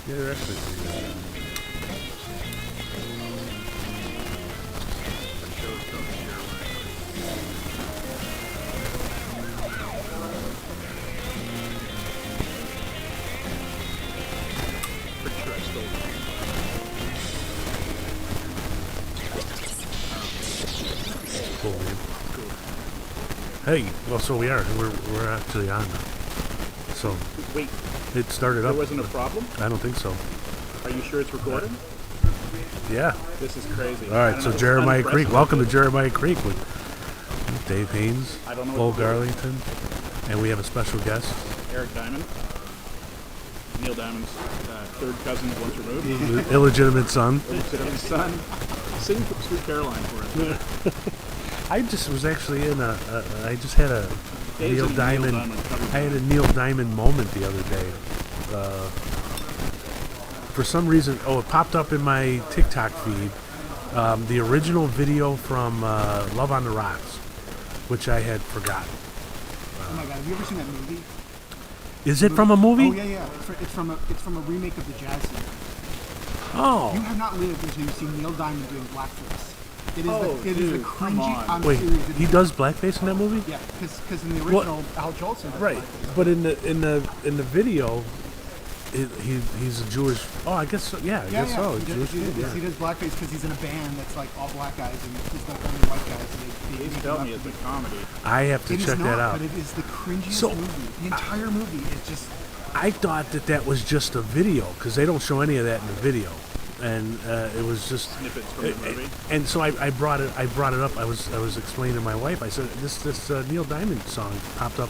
Yeah, they're actually pretty good. Pretty sure I stole it. Cool, man. Hey, well, so we are. We're actually on now. So Wait, it started there up. wasn't a problem? I don't think so. Are you sure it's recording? Yeah. This is crazy. All right. So Jeremiah Creek. Welcome to Jeremiah Creek with Dave Haynes, I don't know Bo what to do. Garlington, and we have a special guest, Eric Diamond. Neil Diamond's third cousin once removed. the illegitimate son. His son. Sing Sweet Caroline for us. I just was actually in I just had a Dave's Neil in a Diamond. cover I had a band. Neil Diamond moment the other day. For some reason, it popped up in my TikTok feed. The original video from Love on the Rocks, which I had forgotten. Oh my god, have you ever seen that movie? Is it from a movie? Oh yeah. It's from a remake of the jazz singer. You Oh, have not lived until you've seen Neil Diamond doing blackface. It is Oh, it is the dude, come cringy. on. I'm wait, serious. he does blackface in that movie? Yeah, because in the original Al Jolson does Right, blackface. but in the video, he's a Jewish. Oh, I guess so. Yeah, I Yeah, guess so. He Jewish does, dude, yeah. he does blackface because he's in a band that's like all black guys and he's like only white guys. And they Please make tell him me up it's to a be- comedy. I have to It is check not, that out. but it is the cringiest So, movie. The entire movie is just. I thought that was just a video because they don't show any of that in the video, and it was just. Snippets from the movie. And so I brought it up. I was explaining to my wife. I said this Neil Diamond song popped up,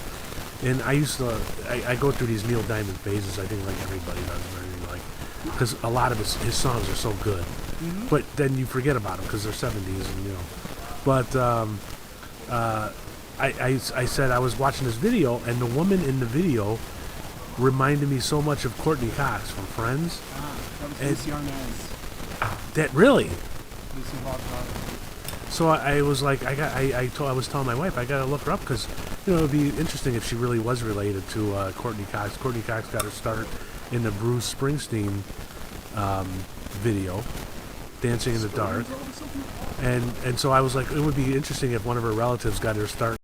and I used to I go through these Neil Diamond phases. I think like everybody does, because a lot of his songs are so good, but then you forget about them because they're 70s and But I said I was watching this video, and the woman in the video reminded me so much of Courtney Cox from Friends. That was And- Lucy Arnaz. That really. Lucy Bob's daughter. So I was like, I was telling my wife I gotta look her up because it would be interesting if she really was related to Courtney Cox. Courtney Cox got her start in the Bruce Springsteen video, Dancing in the Dark, and so I was like, it would be interesting if one of her relatives got her start.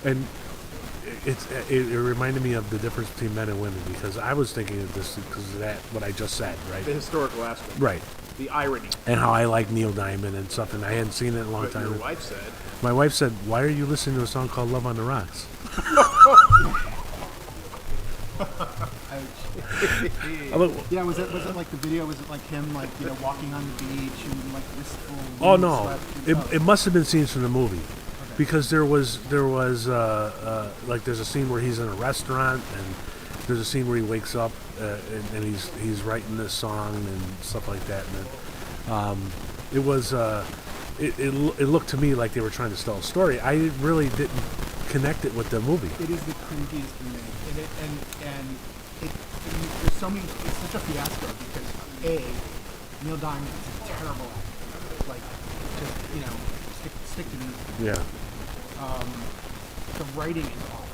And it reminded me of the difference between men and women because I was thinking of this because of that what I just said, right? The historical aspect. Right. The irony. And how I like Neil Diamond and stuff, and I hadn't seen it in a long But time. your wife said. My wife said, "Why are you listening to a song called Love on the Rocks?" Yeah, was it like the video? Was it like him walking on the beach and like wistful? Oh no, windswept and stuff? it must have been scenes from the movie, because there was like there's a scene where he's in a restaurant and there's a scene where he wakes up and he's writing this song and stuff like that, and then it was it looked to me like they were trying to tell a story. I really didn't connect it with the movie. It is the cringiest remake, and there's so many. It's such a fiasco because Neil Diamond is a terrible actor. Like, just stick to music. Yeah. The writing is awful.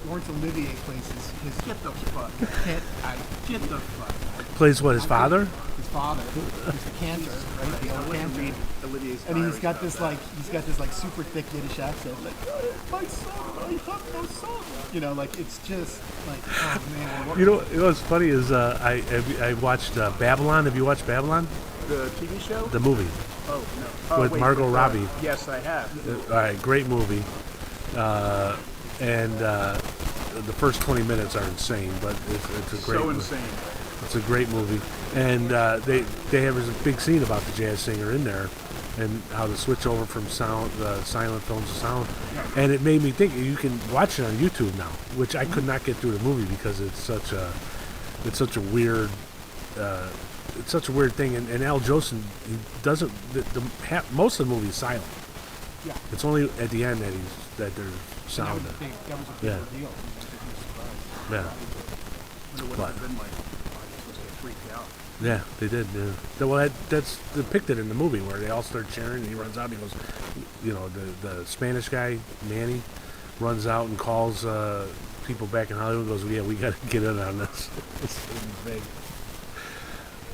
Laurence Olivier plays his get the fuck. Get the fuck. Plays what, his father? His father. He's the cantor, right? The old cantor. Olivier's And he's Irish got stuff. this like super thick Yiddish accent, like my son, I have no son. Like it's just like, oh man. What, You know what's funny is I watched Babylon. Have you watched Babylon? The TV show? The movie. Oh, no. Oh, With wait, Margot Robbie. Yes, I have. All right, great movie. And the first 20 minutes are insane, but it's a great So movie. insane. It's a great movie. And they have a big scene about the jazz singer in there and how to switch over from silent films to sound. And it made me think you can watch it on YouTube now, which I could not get through the movie because it's such a weird thing. And Al Jolson, he doesn't. Most of the movie is silent. yeah. It's only at the end that there's That was sound. a big Yeah. reveal. Yeah. I wonder what it would have been like. I was supposed to get freaked out. Yeah, they did. Yeah. Well, that's depicted in the movie where they all start cheering, and he runs out. And he goes, you know, the Spanish guy Manny runs out and calls people back in Hollywood. And goes, yeah, we got to get in on this. It's big.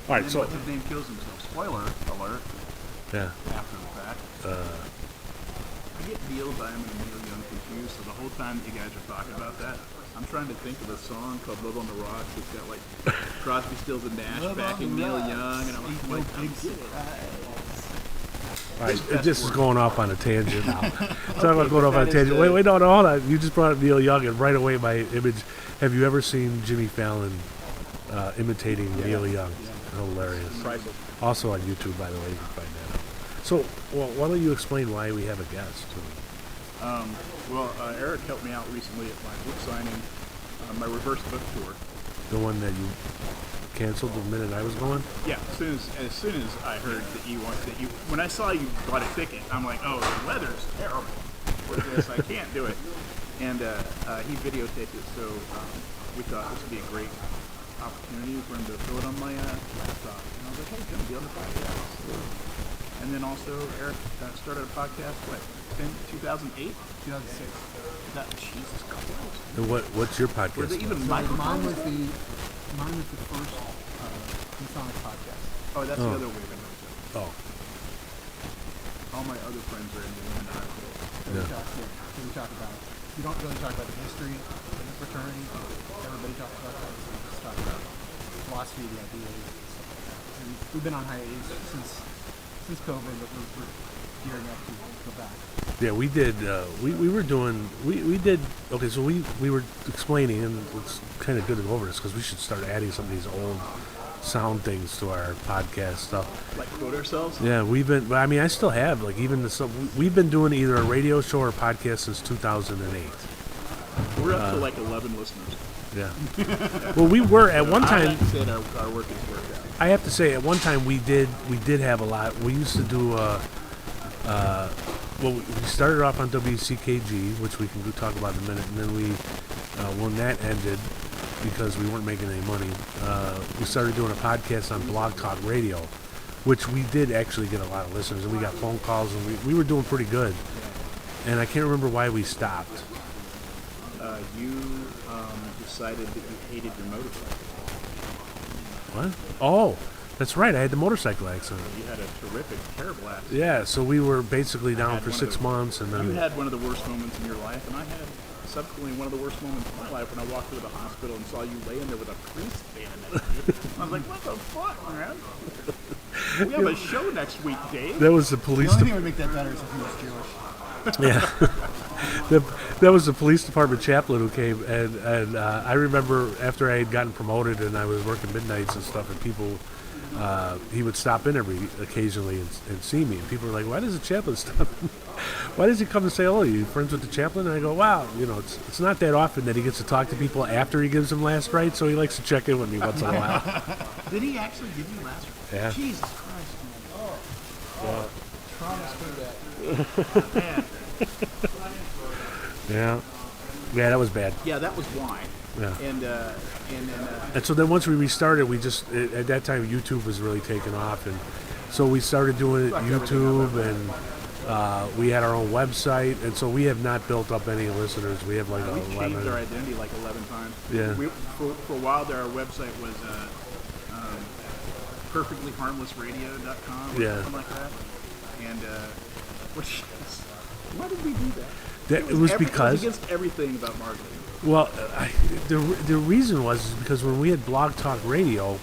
All right, And so what's his name kills himself. Spoiler alert. yeah, After the fact. I get Neil Diamond and Neil Young confused. So the whole time that you guys are talking about that, I'm trying to think of a song called "Love on the Rocks." It's got like Crosby, Stills, and Nash backing Neil Young, and I'm like, I get it. all right, this is going off on a tangent now. Talking about going off on a tangent. Wait, no, hold on. You just brought up Neil Young, and right away my image. Have you ever seen Jimmy Fallon imitating Neil Young? Hilarious. Priceless. Also on YouTube, by the way, you can find that out. So, well, why don't you explain why we have a guest? Eric helped me out recently at my book signing, my reverse book tour. The one that you canceled the minute I was going? Yeah, as soon as I heard that when I saw you bought a ticket, I'm like, oh, the weather's terrible for this. I can't do it. And he videotaped it, so we thought this would be a great opportunity for him to throw it on my laptop. And I was like, hey, it's going to be on the podcast. And then also, Eric started a podcast, in 2008? 2006. Jesus Christ. And what's your podcast? Were they even So microphones? mine was the first Masonic podcast. Oh, that's the other way of it. Oh, All my other friends are in the Illuminati. So we talk about, we don't really talk about the history of the fraternity. Everybody talks about that. So we just talk about philosophy, the ideas, and stuff like that. And we've been on hiatus since COVID, but we're gearing up to go back. yeah, we did. We were doing. We did. Okay, so we were explaining, and it's kind of good to go over this because we should start adding some of these old sound things to our podcast stuff. Like quote ourselves? Yeah, we've been. I mean, I still have like even we've been doing either a radio show or a podcast since 2008. We're up to like 11 listeners. Yeah. Well, we were at one I time. like to say that our work is worked out. I have to say, at one time we did have a lot. We used to do. We started off on WCKG, which we can talk about in a minute, and then when that ended, because we weren't making any money, we started doing a podcast on Blog Talk Radio, which we did actually get a lot of listeners, and we got phone calls, and we were doing pretty good. And I can't remember why we stopped. You decided that you hated your motorcycle. What? Oh, that's right. I had the motorcycle accident. You had a terrific, terrible accident. Yeah, so we were basically down had for one of 6 the- months, and You then had one of the worst moments in your life, and I had subsequently one of the worst moments of my life when I walked into the hospital and saw you laying there with a priest standing next to you. I was like, what the fuck, man? We have a show next week, Dave. that was the The police. only thing that would make that better is if he was Jewish. Yeah, that was the police department chaplain who came, and I remember after I had gotten promoted and I was working midnights and stuff, and people, he would stop in occasionally and see me, and people were like, "Why does the chaplain stop? Why does he come and say, oh, are you friends with the chaplain?" And I go, "Wow, it's not that often that he gets to talk to people after he gives them last rites, so he likes to check in with me once in a while." Did he actually give you last Yeah. Jesus Christ, man. Trauma's pretty bad. Man. Yeah, that was bad. Yeah, that was why. Yeah. And then And so then once we restarted, we just at that time YouTube was really taking off, and so we started doing it YouTube, and we had our own website, and so we have not built up any listeners. We have like we changed our 11. identity like 11 times. Yeah. For a while there, our website was perfectlyharmlessradio.com or Yeah. something like that. And why did we do that? It was It because was against everything about marketing. well, the reason was because when we had Blog Talk Radio,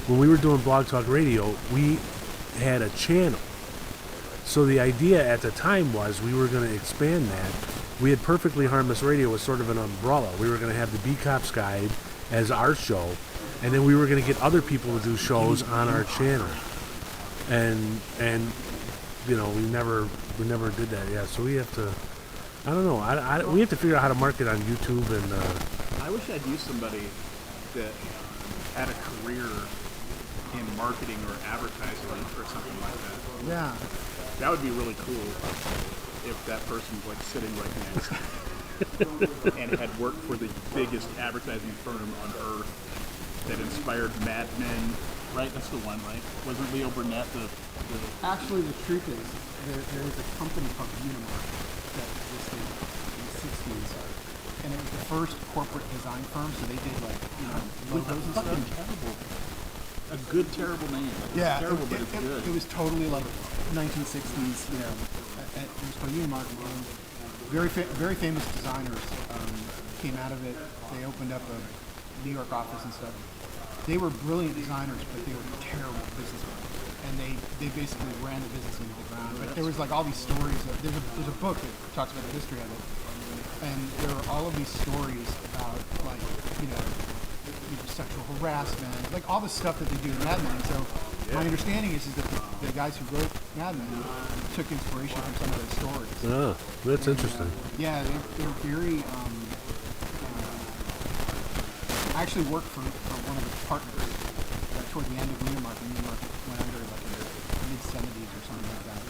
when we were doing Blog Talk Radio, we had a channel. So the idea at the time was we were going to expand that. We had Perfectly Harmless Radio as sort of an umbrella. We were going to have the B Cops Guide as our show, and then we were going to get other people to do shows on our channel. And we never did that. Yeah, so we have to. I don't know. We have to figure out how to market on YouTube and. I wish I'd used somebody that had a career in marketing or advertising or something like that. Yeah. That would be really cool if that person was like sitting right next and had worked for the biggest advertising firm on earth that inspired Mad Men right? That's the one, right? Wasn't Leo Burnett the Actually, the truth is, there was a company called Unimark that existed in the 60s, and it was the first corporate design firm, so they did like, with a logos and fucking stuff. terrible, a good terrible name. Yeah, Terrible, but it's good. it was totally like 1960s, it was called Unimark, and very famous designers came out of it. They opened up a New York office and stuff. They were brilliant designers, but they were terrible businessmen. And they basically ran the business into the ground. But there was like all these stories. There's a book that talks about the history of it, and there are all of these stories about like sexual harassment, like all the stuff that they do in Mad Men. So my understanding is that the guys who wrote Mad Men took inspiration from some of those stories. Oh, that's interesting. Yeah, they're very. I actually worked for one of the partners toward the end of Unimark, and Unimark went under like in the mid-70s or something like that.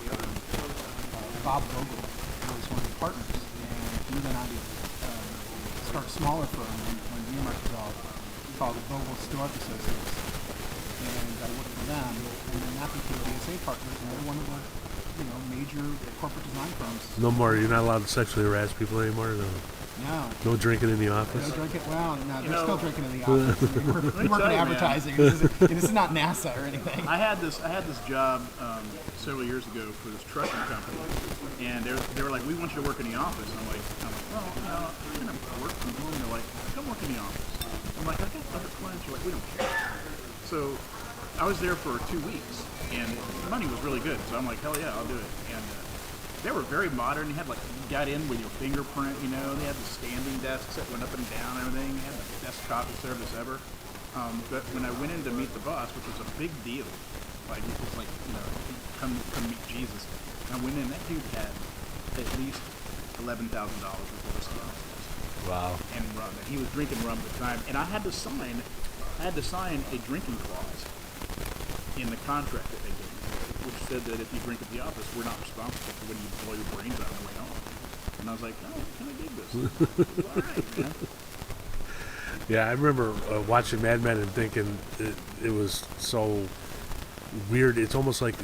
Bob Vogel was one of the partners, and he went on to start a smaller firm when Unimark dissolved, called the Vogel Stork Associates, and I worked for them, and then that became BSA partners, and they're one of the major corporate design firms. No more. You're not allowed to sexually harass people anymore. No. No drinking in the office. No drinking. Well, no, they're still drinking in the office. We work in advertising. This is not NASA or anything. I had this job several years ago for this trucking company, and they were like, "We want you to work in the office." And I'm like, "Well, I'm gonna work from home." They're like, "Come work in the office." I'm like, "I got other clients." They're like, "We don't care." So I was there for 2 weeks, and the money was really good. So I'm like, "Hell yeah, I'll do it." And they were very modern. You had like, you got in with your fingerprint, They had the standing desks that went up and down and everything. They had the best coffee service ever. But when I went in to meet the boss, which was a big deal, like it was like, come meet Jesus. I went in, that dude had at least $11,000 worth of whiskey on his desk. Wow. And rum. And he was drinking rum at the time. And I had to sign a drinking clause in the contract that they gave me, which said that if you drink at the office, we're not responsible for when you blow your brains out on the way home. And I was like, oh, can I dig this? All right, man. Yeah, I remember watching Mad Men and thinking it was so weird. It's almost like,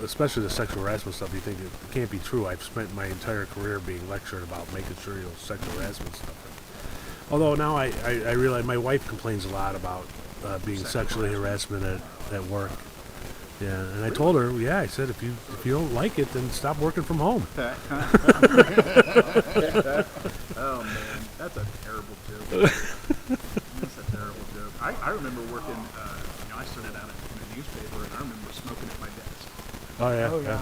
especially the sexual harassment stuff, you think it can't be true. I've spent my entire career being lectured about making sure sexual harassment stuff. Although now I realize my wife complains a lot about being sexually harassment at work. Yeah, and I told her, I said, if you don't like it, then stop working from home. Oh man, that's a terrible joke. That's a terrible joke. I remember working. I started out in a newspaper, and I remember smoking at my desk. Oh yeah. Oh yeah.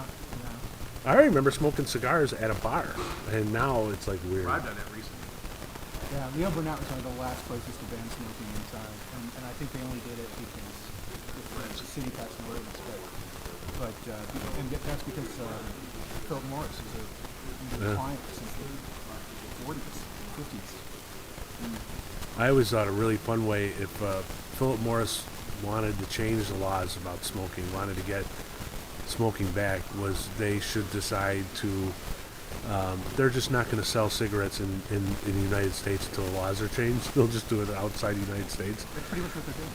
I remember smoking cigars at a bar, and now it's like weird. I've done that recently. Yeah, Leo Burnett was one of the last places to ban smoking inside, and I think they only did it because the city passed an ordinance, but that's because Philip Morris is a client since the 40s, 50s. I always thought a really fun way if Philip Morris wanted to change the laws about smoking, wanted to get smoking back, was they should decide to they're just not going to sell cigarettes in the United States until the laws are changed. They'll just do it outside the United States. That's pretty much what they're doing.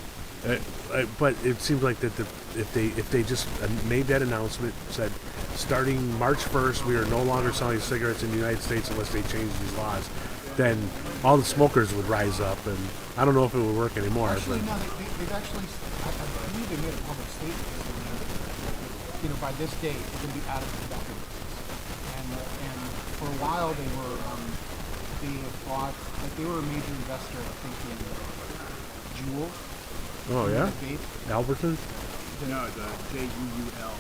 But it seems like that if they just made that announcement, said starting March 1st we are no longer selling cigarettes in the United States unless they change these laws, then all the smokers would rise up, and I don't know if it would work anymore. Actually, no, they've actually, I believe they made a public statement that, by this date we're going to be out of tobacco business. And for a while they were, they had bought, like they were a major investor, I think, in Juul. Oh yeah, Alberton. No, the JUUL,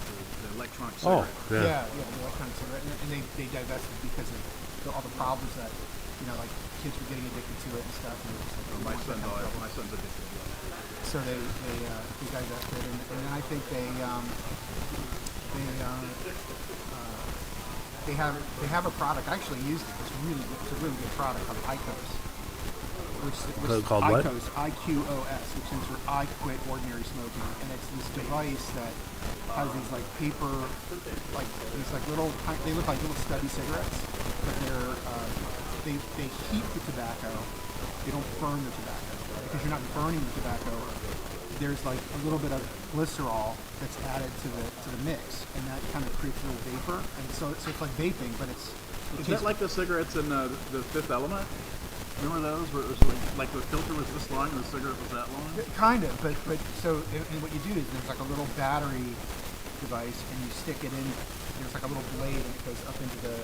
the electronic cigarette. cigarette. Oh yeah. Yeah, the electronic cigarette, and they divested because of all the problems that, like kids were getting addicted to it and stuff. And it was just like, My son's addicted to it. So they divested, and then I think they have a product. I actually used it. It's a really good product called IQOS. Which called what? IQOS, IQOS, which stands for I Quit Ordinary Smoking, and it's this device that has these like paper, like these like little, they look like little stubby cigarettes, but they heat the tobacco. They don't burn the tobacco because you're not burning the tobacco. there's like a little bit of glycerol that's added to the mix, and that kind of creates a little vapor, and so it's like vaping, but it Is tastes that like the cigarettes in the Fifth Element? Remember those where it was like the filter was this long and the cigarette was that long? kind of, but so and what you do is there's like a little battery device, and you stick it in. There's like a little blade, and it goes up into the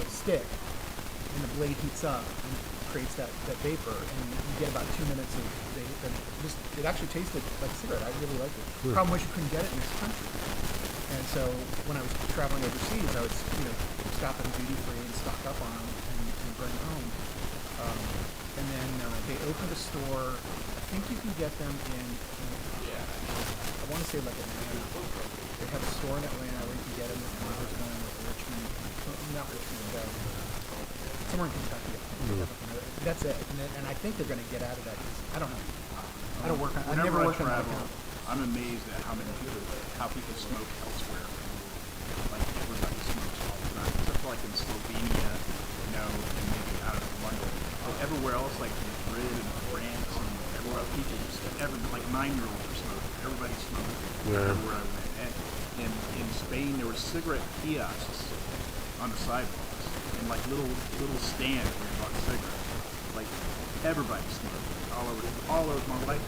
stick, and the blade heats up and creates that vapor, and you get about 2 minutes of it actually tasted like a cigarette. I really liked it. The problem was you couldn't get it in this country, and so when I was traveling overseas, I would stop at a duty free and stock up on them and bring home. And then they opened a store. I think you can get them in I want to say like Atlanta. They have a store in Atlanta where you can get them in Congressman or Richmond, not Richmond, somewhere in Kentucky. That's it. And I think they're going to get out of that. I don't know. I don't work on. I never worked on that account. I'm amazed at how people smoke elsewhere. Like everybody smokes all the time, except for like in Slovenia, and maybe out of London. But everywhere else, like Madrid and France and everywhere, people like 9-year-olds are smoking. Everybody smokes. Everywhere I went. And in Spain, there were cigarette kiosks on the sidewalks and like little stands where you bought cigarettes. Like everybody smoked all over my wife.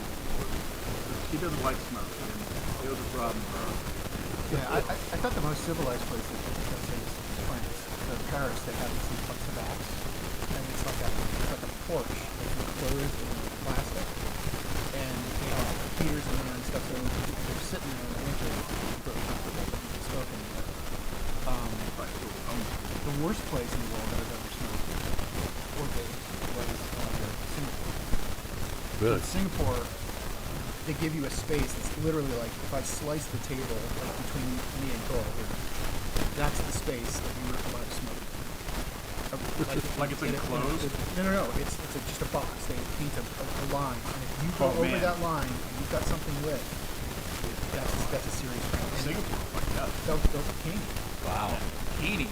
She doesn't like smoke, and it was a problem for her. Yeah, I thought the most civilized place is France. So Paris, they have these tobacco, and it's like a porch that's enclosed in plastic, and they have heaters in there and stuff. So they're sitting there in the winter, really comfortable, smoking. The worst place in the world that I've ever smoked or vaped was Singapore. Really? In Singapore, they give you a space that's literally like, if I slice the table like between me and Cole here, that's the space that you were allowed to smoke. Like it's enclosed? No. It's just a box. They paint a line, and if you go over that line and you've got something lit, that's a serious problem. Singapore, like that. They'll candy. Wow. Candy.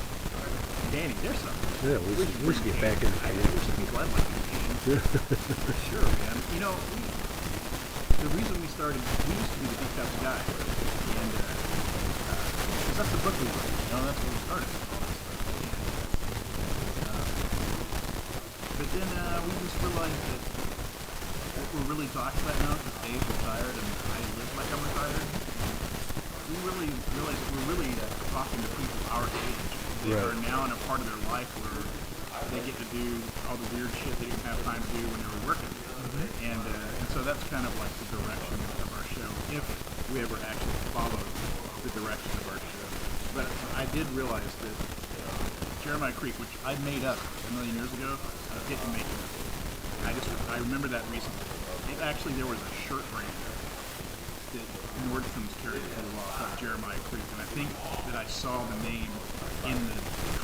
Danny, there's something. Yeah, we should get back into candy. There's some people I'd like to candy. For sure, man. The reason we used to be the Big Cups guy, and because that's the book we wrote. That's where we started with all this stuff. But then we just realized that what we're really talking about now, because Dave's retired and I live like I'm retired, we really realize that we're really talking to people our age that are now in a part of their life where they get to do all the weird shit they didn't have time to do when they were working. And so that's kind of like the direction of our show, if we ever actually follow the direction of our show. But I did realize that Jeremiah Creek, which I made up a million years ago, didn't make it. I remember that recently. There was a shirt brand that Nordstrom's carried for a while called Jeremiah Creek, and I think that I saw the name in the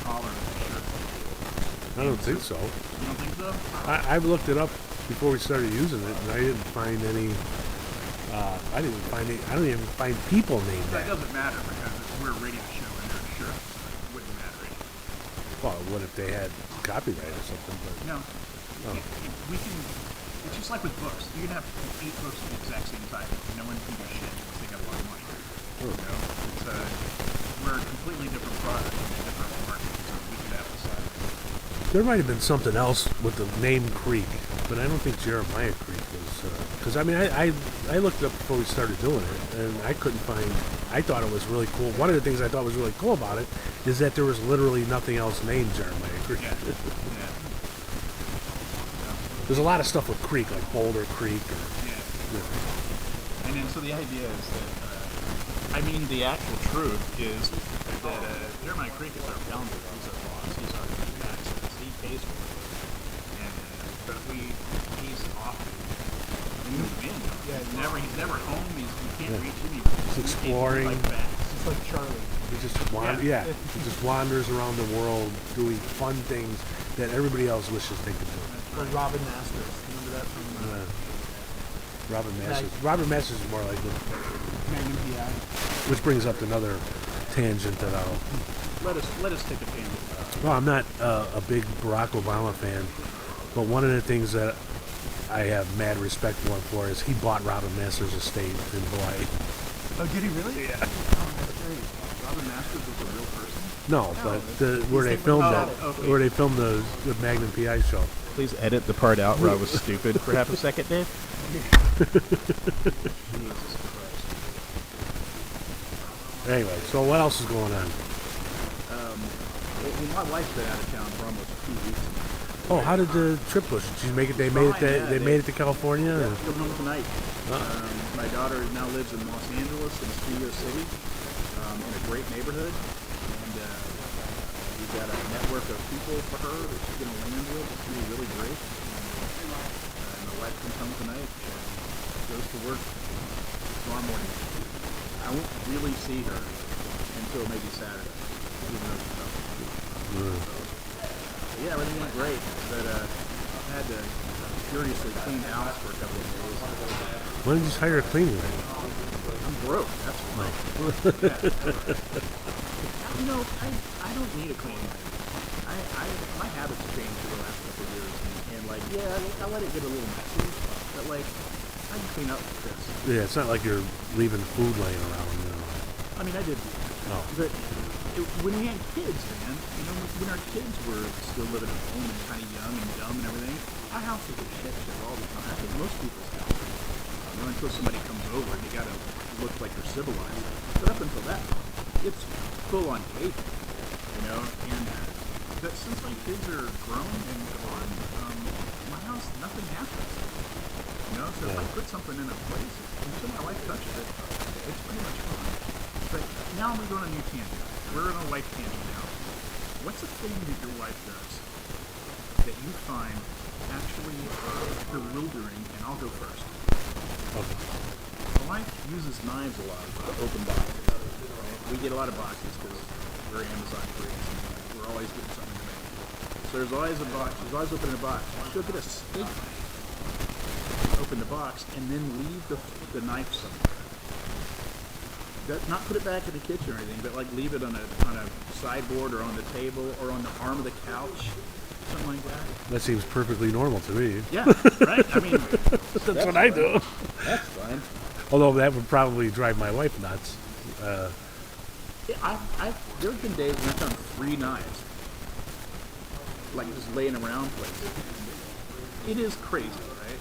collar of the shirt. I don't think so. You don't think so? I looked it up before we started using it, and I didn't find any. I don't even find people named That that. doesn't matter because we're a radio show and their shirt wouldn't matter anyway. Well, what if they had copyright or something? But No. We can. It's just like with books. You can have 8 books at the exact same time. No one can do shit because they got a lot of money. We're a completely different product and a different market, so we could have decided. there might have been something else with the name Creek, but I don't think Jeremiah Creek was. Because I looked it up before we started doing it, and I couldn't find. I thought it was really cool. One of the things I thought was really cool about it is that there was literally nothing else named Jeremiah Creek. Yeah. There's a lot of stuff with Creek, like Boulder Creek. And then so the idea is that, the actual truth is that Jeremiah Creek is our founder. He's our boss. He's our access. He pays for it. And but he's off. He's never home. You can't reach him. He's exploring. It's like Charlie. He just he just wanders around the world doing fun things that everybody else wishes they could do. Or Robin Masters. Remember that from Robin Masters. Robin Masters is more like the Magnum PI. which brings up another tangent that I'll. Let us take a tangent. Well, I'm not a big Barack Obama fan, but one of the things that I have mad respect for him for is he bought Robin Masters' estate in Hawaii. Oh, did he really? Yeah. Oh, that's great. Robin Masters was a real person. No, but where they He's filmed about it, it. Okay. where they filmed the Magnum PI show. Please edit the part out where I was stupid for half a second, Dave. Jesus Christ. Anyway, so what else is going on? Well, my wife's been out of town for almost 2 weeks now. Oh, how did the trip go? Did you make it? They made it. Fine, yeah, They made it to California. Yeah, or- come home tonight. My daughter now lives in Los Angeles, in Studio City, in a great neighborhood, and we've got a network of people for her that she's going to land with. It's going to be really great. And my wife comes home tonight, goes to work tomorrow morning. I won't really see her until maybe Saturday, even though she's up. So, yeah, everything went great, but I had to furiously clean the house for a couple of days. Why didn't you just hire a cleaner? I'm broke. That's why. You know, I don't need a cleaning. My habits changed over the last couple of years, and like, yeah, I let it get a little messy, but like, I can clean up with this. Yeah, it's not like you're leaving food laying around. You know. I mean, I did do that. Oh. But when we had kids, man, you know, when our kids were still living at home and kind of young and dumb and everything, our house was a shit show all the time. I think most people's house. You know, until somebody comes over and you gotta look like you're civilized. But up until that, it's full on cake, you know. And but since my kids are grown and gone, my house nothing happens. You know, so if I put something in a place, until my wife touches it, it's pretty much fine. But now we're going on a new tangent. We're on a life tangent now. What's a thing that your wife does that you find actually bewildering? And I'll go first. Okay. My wife uses knives a lot to open boxes. Right? We get a lot of boxes because we're Amazon freaks and we're always getting something to make. So there's always a box. She's always opening a box. She'll get a steak knife, open the box, and then leave the knife somewhere. Not put it back in the kitchen or anything, but like leave it on a sideboard or on the table or on the arm of the couch, something like that. That seems perfectly normal to me. Yeah, right. I mean, That's what I do. that's fine. Although that would probably drive my wife nuts. Yeah, there's been days when I found 3 knives, like just laying around places. It is crazy, right?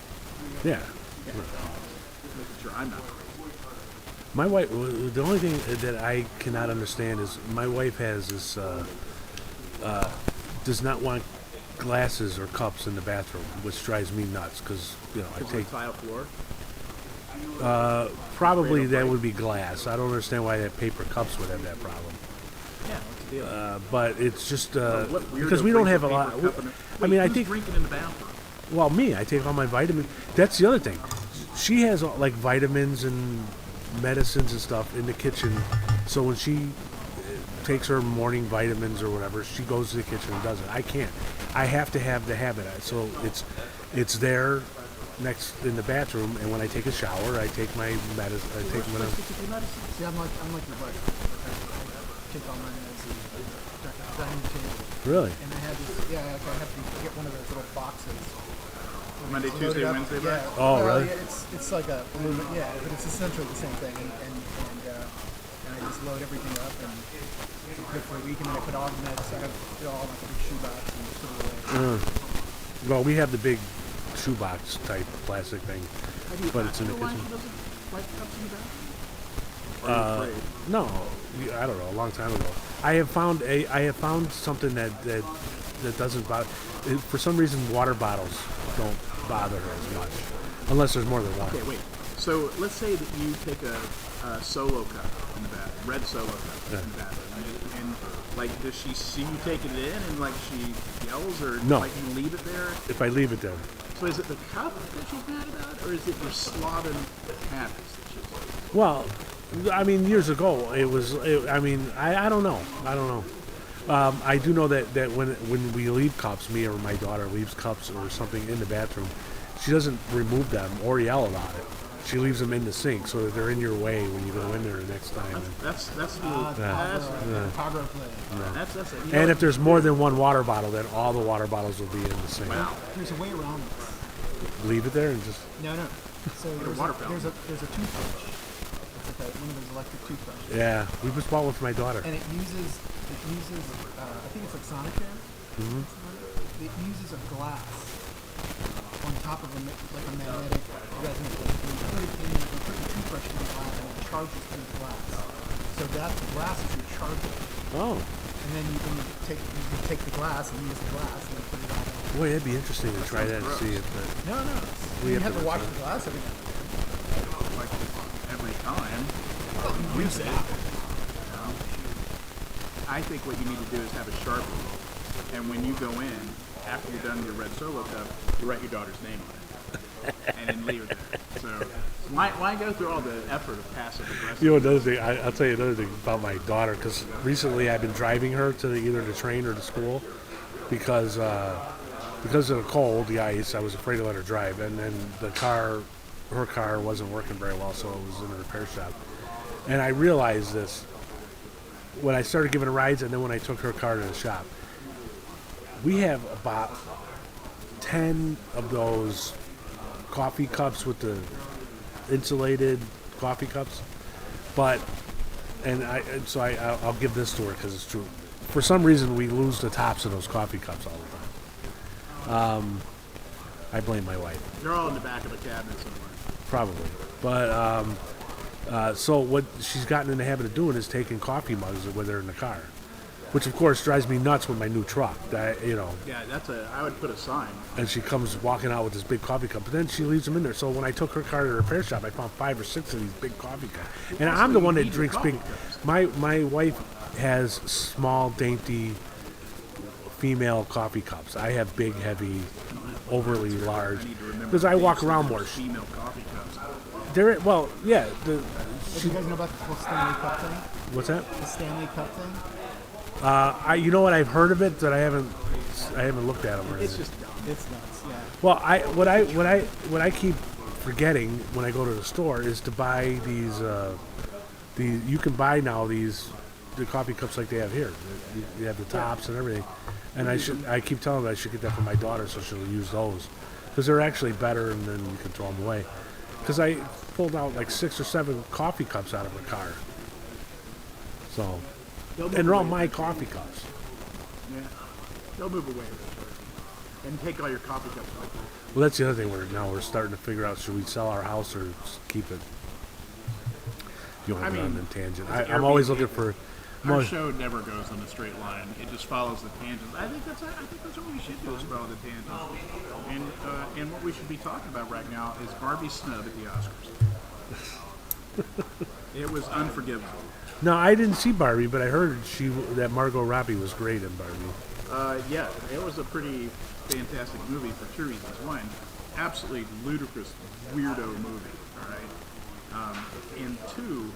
Yeah. Making sure I'm not crazy. My wife, the only thing that I cannot understand is my wife has this, does not want glasses or cups in the bathroom, which drives me nuts because, you know, I It's take, like tile floor. probably that would be glass. I don't understand why that paper cups would have that problem. Yeah, what's the deal? But it's just, What weirdo because we don't brings have a lot. paper cup in I mean, I who's think, drinking in the bathroom. well, me, I take all my vitamins. That's the other thing. She has like vitamins and medicines and stuff in the kitchen. So when she takes her morning vitamins or whatever, she goes to the kitchen and does it. I can't. I have to have the habit. So it's there next in the bathroom, and when I take a shower, I take my medicine. I take my. See, I'm like your buddy. I take all my meds and dining table. Really? And I have this, I have to get one of those little boxes. Monday, Load Tuesday, it up. Wednesday, Yeah. right? Oh, Well, really? Yeah, it's like a balloon, but it's essentially the same thing. And I just load everything up and it's good for a week. And then I put all the meds. I have all my big shoebox and put it away. Well, we have the big shoebox type plastic thing, but it's in the Why kitchen. she doesn't like cups in the bathroom? Are you afraid? No, I don't know. A long time ago, I have found something that doesn't bother. For some reason, water bottles don't bother her as much, unless there's more than one. Okay, wait. So let's say that you take a solo cup in the bathroom, red solo cup in the bathroom, and like, does she see you taking it in and like she yells, or No. like you leave it there? If I leave it there, So is it the cup that she's mad about, or is it your slobbing habits that she's? well, I mean, years ago, it was. I don't know. I don't know. I do know that when we leave cups, me or my daughter leaves cups or something in the bathroom, she doesn't remove them or yell about it. She leaves them in the sink so that they're in your way when you go in there the next time. That's the Pogro play. that's it. You know And what? if there's more than one water bottle, then all the water bottles will be in the sink. Wow. There's a way around this. leave it there and just. No. So there's water a toothbrush. It's like one of those electric toothbrushes. Yeah, we just bought one for my daughter. And it uses I think it's like Sonicare. Mm-hmm. It uses a glass on top of a magnetic resonance. You put the toothbrush in the glass and it charges through the glass. So that glass is your charger. Oh. And then you can take the glass and use the glass and then put it out. Boy, that'd be interesting to try that and see if that. No. We You have have to to wash try. the glass every now and Like every time. then. You use it. I think what you need to do is have a Sharpie, and when you go in, after you're done your red solo cup, you write your daughter's name on it, and then leave it there. So why go through all the effort of passive aggressive? You know, another thing. I'll tell you another thing about my daughter because recently I've been driving her to either the train or to school because of the cold, the ice. I was afraid to let her drive, and then her car wasn't working very well, so it was in a repair shop. And I realized this when I started giving her rides, and then when I took her car to the shop. We have about 10 of those coffee cups with the insulated coffee cups, I'll give this to her because it's true. For some reason, we lose the tops of those coffee cups all the time. I blame my wife. They're all in the back of a cabinet somewhere. Probably. But so what she's gotten in the habit of doing is taking coffee mugs with her in the car, which of course drives me nuts with my new truck. Yeah, I would put a sign. And she comes walking out with this big coffee cup, but then she leaves them in there. So when I took her car to the repair shop, I found 5 or 6 of these big coffee cups. And I'm the one that drinks big. My wife has small, dainty female coffee cups. I have big, heavy, overly large because I walk around more. Female coffee cups. Yeah. Do you guys know about the whole Stanley Cup thing? What's that? The Stanley Cup thing? You know what? I've heard of it, but I haven't looked at them. Or It's anything. just dumb. It's nuts, yeah. Well, what I keep forgetting when I go to the store is to buy these. You can buy now the coffee cups like they have here. You have the tops and everything, and I keep telling her I should get that for my daughter so she'll use those because they're actually better, and then you can throw them away. Because I pulled out like 6 or 7 coffee cups out of her car. So, and they're all my coffee cups. Yeah. They'll move away and take all your coffee cups with you. Well, that's the other thing. We're starting to figure out: should we sell our house or just keep it? You know, on a tangent. I'm always looking for. Our show never goes on a straight line. It just follows the tangents. I think that's what we should do is follow the tangents. And what we should be talking about right now is Barbie's snub at the Oscars. It was unforgivable. No, I didn't see Barbie, but I heard that Margot Robbie was great in Barbie. Yeah, it was a pretty fantastic movie for 2 reasons. One, absolutely ludicrous, weirdo movie. All right, and 2.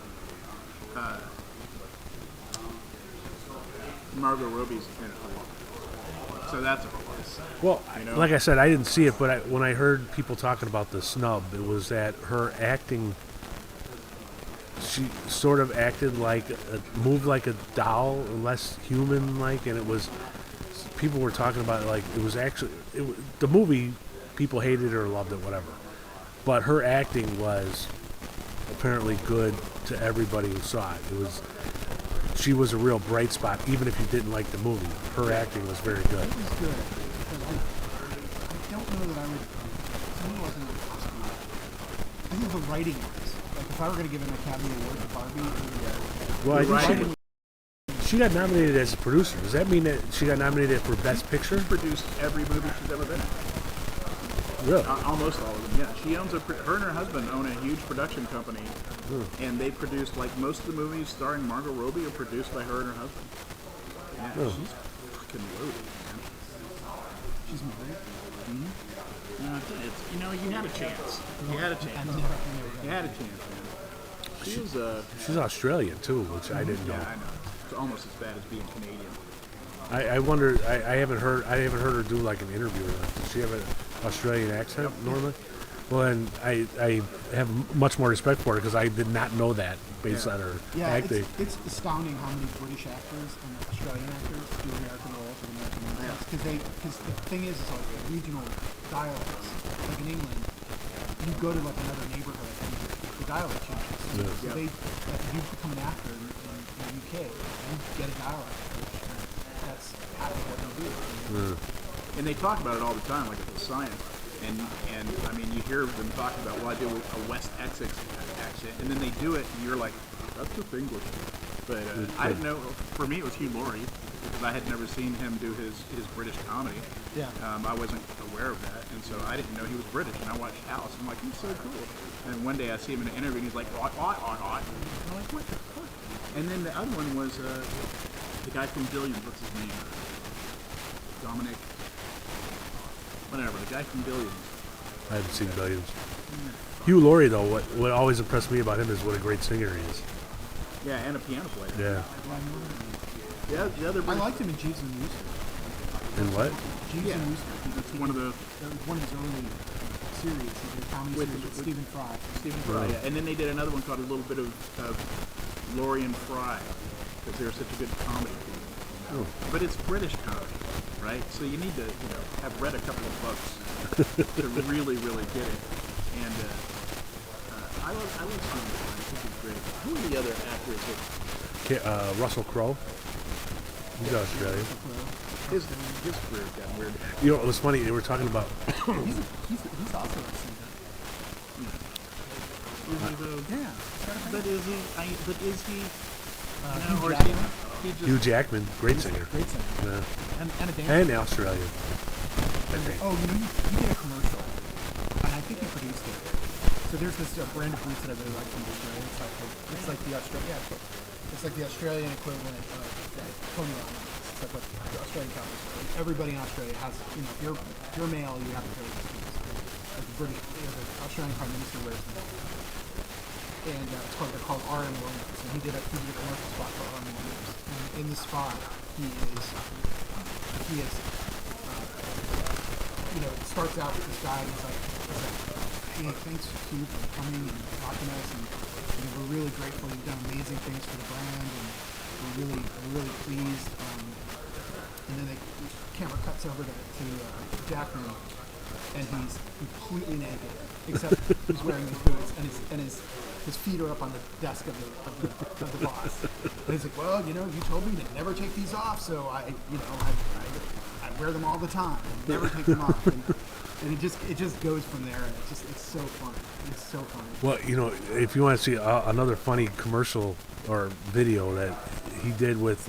Margot Robbie's in it a lot. So that's a plus. Well, You know? like I said, I didn't see it, but when I heard people talking about the snub, it was that her acting. She sort of acted moved like a doll, less human-like, and it was. People were talking about it like it was actually the movie. People hated it or loved it, whatever. But her acting was apparently good to everybody who saw it. She was a real bright spot, even if you didn't like the movie. Her acting was very good. It was good. Because I don't know that I would. To me, it wasn't an Oscar. I think the writing was. Like, if I were going to give an Academy Award to Barbie, it would Well, I think Right. she got nominated as a producer. Does that mean that she got nominated for Best Picture? She produced every movie she's ever been in. Really? Almost all of them, yeah. She owns her and her husband own a huge production company, and they produced, like, most of the movies starring Margot Robbie are produced by her and her husband. Yeah, she's fucking loaded, man. She's married. You had a chance. You had a chance. I never You had a chance, man. She's Australian too, which I didn't know. Yeah, I know. It's almost as bad as being Canadian. I wonder. I haven't heard her do like an interview or anything. Does she have an Australian accent normally? Well, and I have much more respect for her because I did not know that based on her Yeah, acting. it's astounding how many British actors and Australian actors do American roles with American accents. Because the thing is like regional dialects. Like in England, you go to like another neighborhood and the dialect changes. Yeah. So they, like, you become an actor in the UK, you get a dialect coach. That's half of what they do. And they talk about it all the time, like it's a science. And I mean, you hear them talking about, well, I do a West Essex accent, and then they do it, and you're like, that's just English. But I didn't know. For me, it was Hugh Laurie because I had never seen him do his British comedy. Yeah. I wasn't aware of that, and so I didn't know he was British. And I watched House. I'm like, he's so cool. And one day I see him in an interview, and he's like, ot. And I'm like, what the fuck? And then the other one was the guy from Billions. What's his name? Dominic. Whatever, the guy from Billions. I haven't seen Billions. Hugh Laurie, though, what always impressed me about him is what a great singer he is. Yeah, and a piano player. Yeah. Yeah, the other. I liked him in Jeeves and Wooster. And what? Jeeves Yeah. and Wooster. That's one of the That was one of his early series. He did a comedy With- series with with- Stephen Fry. Stephen Fry. Yeah. And then they did another one called A Little Bit of Laurie and Fry because they were such a good comedy team. Oh. But it's British comedy, right? So you need to, have read a couple of books to really, really get it. And I love Stephen Fry. I think he's great. Who are the other actors that Russell Crowe. He's Australian. his career got weird? You know, it was funny. They were talking about. He's also a singer. Is he though? Yeah. But is he? But is he? Hugh or is he? Jackman. He just, Hugh Jackman, great singer. Great singer. Yeah. And a dancer. And Australian. I think. Oh, he did a commercial, and I think he produced it. So there's this brand of boots that I really like from Australia. It's like the Australian equivalent of Tony Robbins. It's like what the Australian cowboys wear. Everybody in Australia has, if you're male, you have to wear these boots. Like the Australian Prime Minister wears them. And they're called R.M. Williams. And he did a commercial spot for R.M. Williams. And in the spot, he is it starts out with this guy, and he's like, hey, thanks Hugh for coming and talking to us, and we're really grateful. You've done amazing things for the brand, and we're really pleased. And then the camera cuts over to Jackman, and he's completely naked, except he's wearing these boots, and his feet are up on the desk of the boss. And he's like, well, you told me to never take these off, so I wear them all the time. I never take them off. And it just goes from there, and it's so funny. It's so funny. Well, if you want to see another funny commercial or video that he did with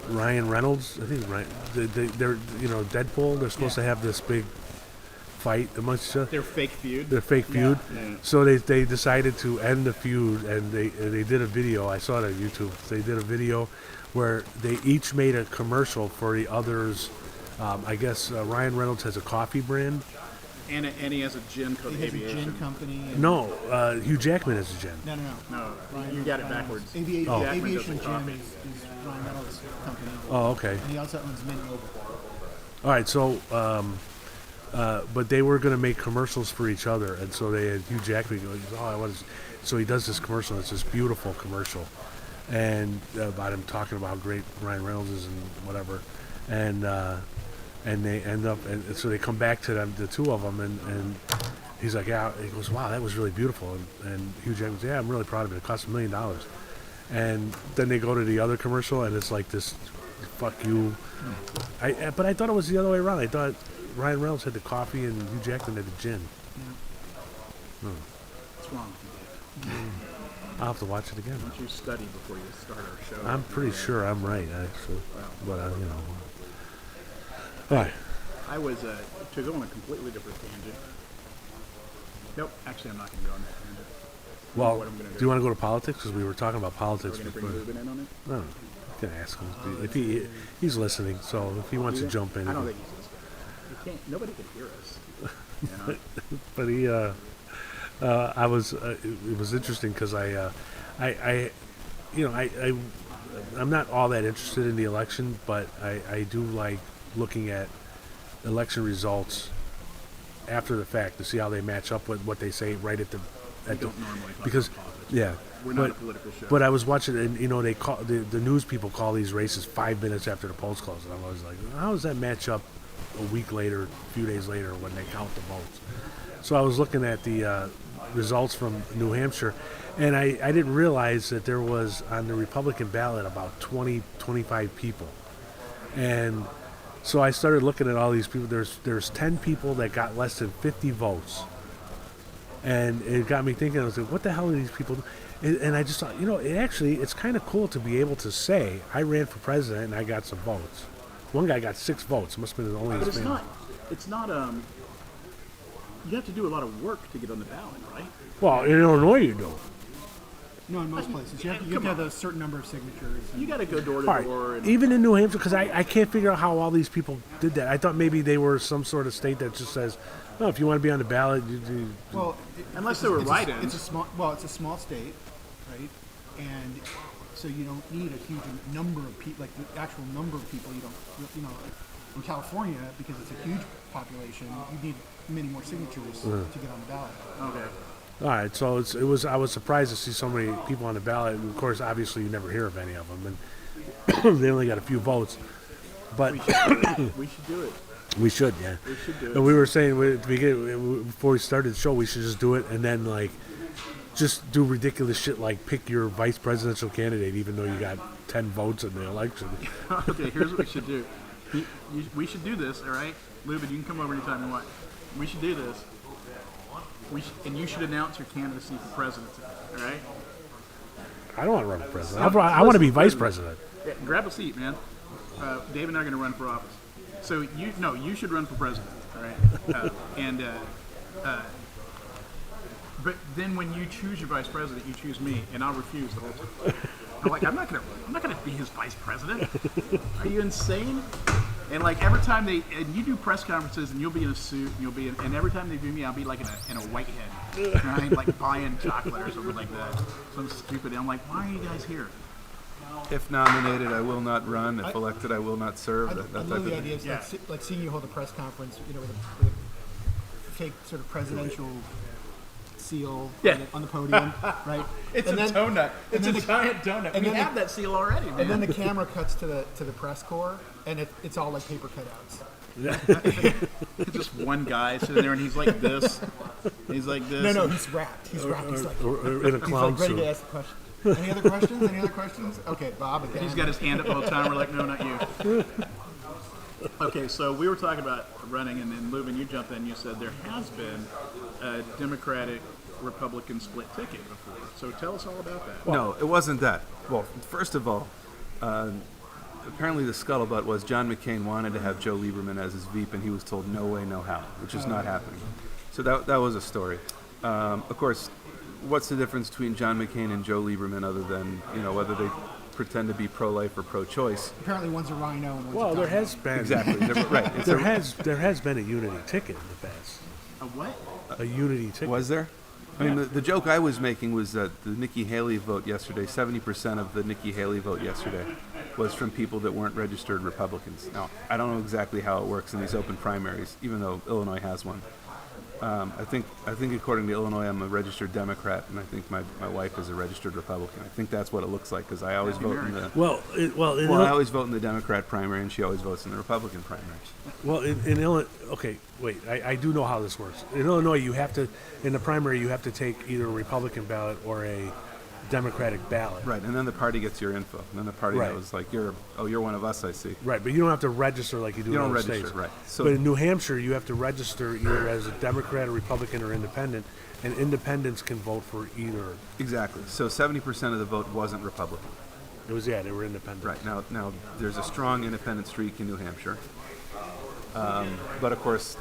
Ryan Reynolds, I think it's Ryan. They're Deadpool. They're supposed to have this big fight amongst each other. Their fake feud. Their fake feud. Yeah. So they decided to end the feud, and they did a video. I saw it on YouTube. They did a video where they each made a commercial for the other's. I guess Ryan Reynolds has a coffee brand. And he has a gin called He has a Aviation. gin company. And No, Hugh Jackman has a gin. No. No, Ryan- you got it Ryan backwards. Reynolds. Aviation, Oh. Jackman Aviation does the Gin coffee. is Ryan Reynolds' company. Oh, okay. And he also owns Mint Mobile. All right, so but they were going to make commercials for each other, and so they had Hugh Jackman go, so he does this commercial. It's this beautiful commercial, and about him talking about how great Ryan Reynolds is and whatever, and they end up, and so they come back to them, the two of them, and he's like, yeah, he goes, wow, that was really beautiful, and Hugh Jackman goes, yeah, I'm really proud of it. It cost $1 million, and then they go to the other commercial, and it's like this, fuck you. But I thought it was the other way around. I thought Ryan Reynolds had the coffee and Hugh Jackman had the gin. What's wrong with you, Dave? I'll have to watch it again. Why don't you study before you start our show? I'm pretty sure I'm right, actually. But, All right. I was, to go on a completely different tangent. Nope, actually I'm not going to go on that tangent. Well, what I'm gonna do do. you want to go to politics? Because we were talking about We're politics going to bring before. Luban in on it? No, you can ask him. If he's listening, so if he wants to jump in. I he don't can. think he's listening. You can't, nobody can hear us. You know? But he, I was, it was interesting because I'm not all that interested in the election, but I do like looking at election results after the fact to see how they match up with what they say right at the don't normally talk because about politics. yeah. We're not a political show. But I was watching, and they call the news people call these races 5 minutes after the polls close, and I'm always like, how does that match up a week later, a few days later when they count the votes? So I was looking at the results from New Hampshire, and I didn't realize that there was on the Republican ballot about 20, 25 people, and so I started looking at all these people. There's 10 people that got less than 50 votes, and it got me thinking. I was like, what the hell are these people doing? And I just thought, it's kind of cool to be able to say, I ran for president and I got some votes. One guy got 6 votes. Must have been only But his family. it's not, you have to do a lot of work to get on the ballot, right? Well, in Illinois you do. No, in most places. You have to have a certain number of signatures. You got to go door to All door. right. And Even in New Hampshire, because I can't figure out how all these people did that. I thought maybe they were some sort of state that just says, no, if you want to be on the ballot, you Well, Unless they were it's write-ins. It's a small state, right? And so you don't need a huge number of people, like the actual number of people. You don't, in California, because it's a huge population, you need many more signatures to get on the ballot. Okay. All right, so I was surprised to see so many people on the ballot. And of course, obviously, you never hear of any of them, and they only got a few votes. But We should do it. we should, yeah. We should do it. And we were saying at the beginning, before we started the show, we should just do it, and then just do ridiculous shit like pick your vice presidential candidate, even though you got 10 votes in the election. Okay, here's what we should do. We should do this, all right? Luban, you can come over anytime you want. We should do this. And you should announce your candidacy for presidency, all right? I don't want to run for president. I want to be vice president. Yeah, grab a seat, man. Dave and I are going to run for office. So you should run for president, all right? But then when you choose your vice president, you choose me, and I'll refuse the whole time. I'm like, I'm not gonna be his vice president. Are you insane? And every time and you do press conferences, and you'll be in a suit, and every time they do me, I'll be in a white head, right? Like buying chocolate or something like that, some stupid. I'm like, why are you guys here? If nominated, I will not run. If elected, I will not serve. I That love type the of idea thing. of like seeing you hold a press conference, with a fake sort of presidential seal on the podium, right? It's And a then- donut. It's then a the- giant donut. and We then have the- that seal already, man. And then the camera cuts to the press corps, and it's all like paper cutouts. Just one guy sitting there, and he's like this. He's like this. No, he's wrapped. He's wrapped. He's like, Or in a he's clown like ready suit. to ask a question. Any other questions? Any other questions? Okay, Bob again. He's got his hand up the whole time. We're like, no, not you. Okay, so we were talking about running, and then Luban, you jumped in. You said there has been a Democratic-Republican split ticket before. So tell us all about that. No, it wasn't that. Well, first of all, apparently the scuttlebutt was John McCain wanted to have Joe Lieberman as his VP, and he was told no way, no how, which is not happening. So that was a story. Of course, what's the difference between John McCain and Joe Lieberman other than whether they pretend to be pro-life or pro-choice? Apparently, one's a rhino and one's Well, a there dino. has been Exactly. Right. It's there has been a unity ticket in the past. A what? A unity ticket. Was there? I mean, the joke I was making was that the Nikki Haley vote yesterday, 70% of the Nikki Haley vote yesterday was from people that weren't registered Republicans. Now, I don't know exactly how it works in these open primaries, even though Illinois has one. I think according to Illinois, I'm a registered Democrat, and I think my wife is a registered Republican. I think that's what it looks like because I always vote in the I always vote in the Democrat primary, and she always votes in the Republican primary. In Illinois, okay, wait, I do know how this works. In Illinois, you have to, in the primary, you have to take either a Republican ballot or a Democratic ballot. Right, and then the party gets your info. And then the party Right. knows, you're one of us, I see. Right, but you don't have to register like you do You in don't other register, states. right. So- But in New Hampshire, you have to register either as a Democrat, a Republican, or independent, and independents can vote for either. Exactly. So 70% of the vote wasn't Republican. They were independent. Right, now there's a strong independent streak in New Hampshire. But of course,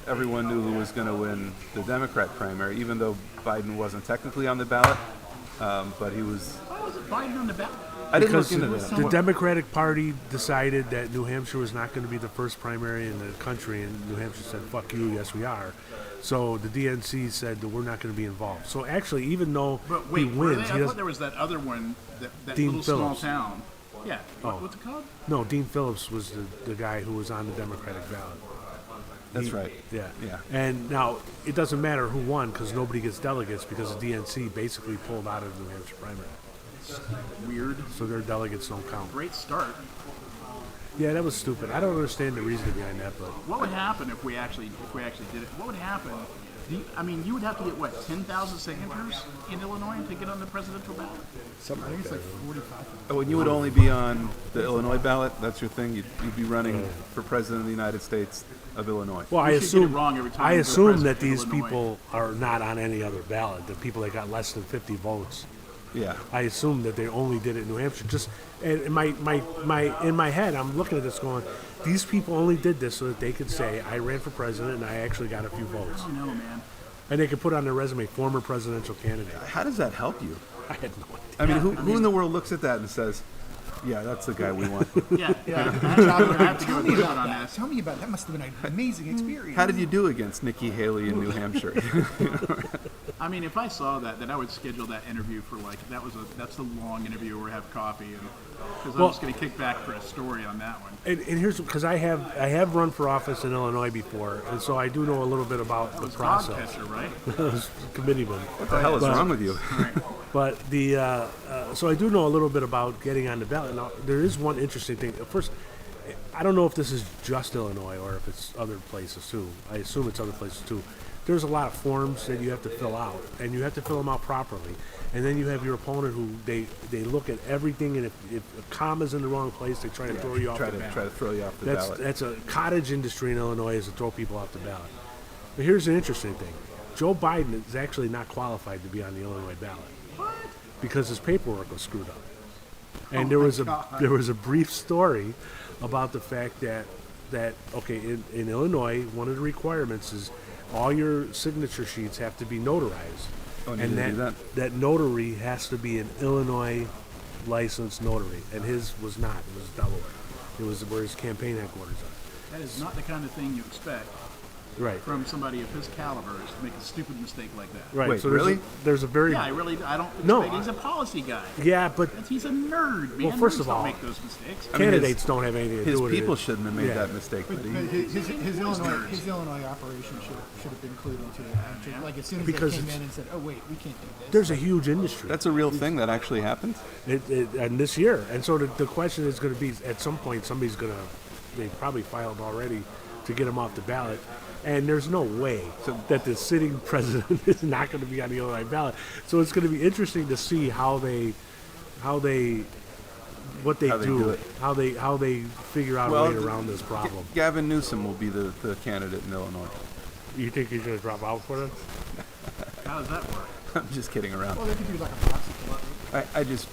everyone knew who was going to win the Democrat primary, even though Biden wasn't technically on the ballot. But he was. Why was it Biden on the ballot? I didn't Because look into that. the Democratic Party decided that New Hampshire was not going to be the first primary in the country, and New Hampshire said, fuck you, yes we are. So the DNC said that we're not going to be involved. So actually, even though But wait, he were wins, they? he I thought doesn't. there was that other one, that Dean little Phillips. small town. Yeah. Oh. What's it called? No, Dean Phillips was the guy who was on the Democratic ballot. That's right. Yeah. Yeah. And now it doesn't matter who won because nobody gets delegates because the DNC basically pulled out of the New Hampshire primary. Weird. So their delegates don't count. Great start. Yeah, that was stupid. I don't understand the reason behind that, but What would happen if we actually did it? What would happen? You would have to get, what, 10,000 signatures in Illinois to get on the presidential ballot? something I think like it's that. like 45. Oh, and you would only be on the Illinois ballot? That's your thing? You'd be running for president of the United States of Illinois? Well, We should get it wrong every time I for assume that president of these Illinois. people are not on any other ballot. The people that got less than 50 votes. Yeah. I assume that they only did it in New Hampshire. Just and in my head, I'm looking at this going, these people only did this so that they could say I ran for president and I actually got a few votes, I don't know, man. and they could put on their resume former presidential candidate. How does that help you? I had no idea. I mean, who in the world looks at that and says, yeah, that's the guy we want? Yeah, I have to go Tell with me Luban about on that. this. Tell me about that. That must have been an amazing experience. How did you do against Nikki Haley in New Hampshire? I mean, if I saw that, then I would schedule that interview for like that's the long interview where we have coffee and because I'm Well- just going to kick back for a story on that one. And here's because I have run for office in Illinois before, and so I do know a little bit about the It's dog process. catcher, right? Committeeman. What the hell is wrong with you? But so I do know a little bit about getting on the ballot. Now, there is one interesting thing. First, I don't know if this is just Illinois or if it's other places too. I assume it's other places too. There's a lot of forms that you have to fill out, and you have to fill them out properly. And then you have your opponent who they look at everything, and if a comma's in the wrong place, they try to throw you off Try the ballot. to throw you off the That's ballot. that's a cottage industry in Illinois is to throw people off the ballot. But here's an interesting thing: Joe Biden is actually not qualified to be on the Illinois ballot because his paperwork was screwed up. And there was a brief story about the fact that okay in Illinois one of the requirements is all your signature sheets have to be notarized. Oh, and and you didn't do that notary has to be an Illinois licensed notary, and his was not. It was Delaware. It was where his campaign headquarters are. That is not the kind of thing you expect Right. from somebody of his caliber is to make a stupid mistake like that. Right. Wait, so there's really? there's a very Yeah, I don't expect. No, He's a policy guy. yeah, but He's a nerd, man. Well, first Nerds of don't all, make those mistakes. I mean, candidates don't have anything to His do with people it. shouldn't have made Yeah. that mistake, But but he, his Illinois operation should have been clued into it. Like as soon as Because they came it's- in and said, "Oh wait, we can't do this." There's a huge industry. that's a real thing that actually happened. And this year. And so the question is going to be, at some point, somebody's going to, they probably filed already to get him off the ballot. And there's no way that the sitting president is not going to be on the Illinois ballot. So it's going to be interesting to see what they How they do do, it. how they figure out Well, a way around this problem. Gavin Newsom will be the candidate in Illinois. You think he's going to drop out for it? How does that work? I'm just kidding around. Well, they could do like a proxy vote.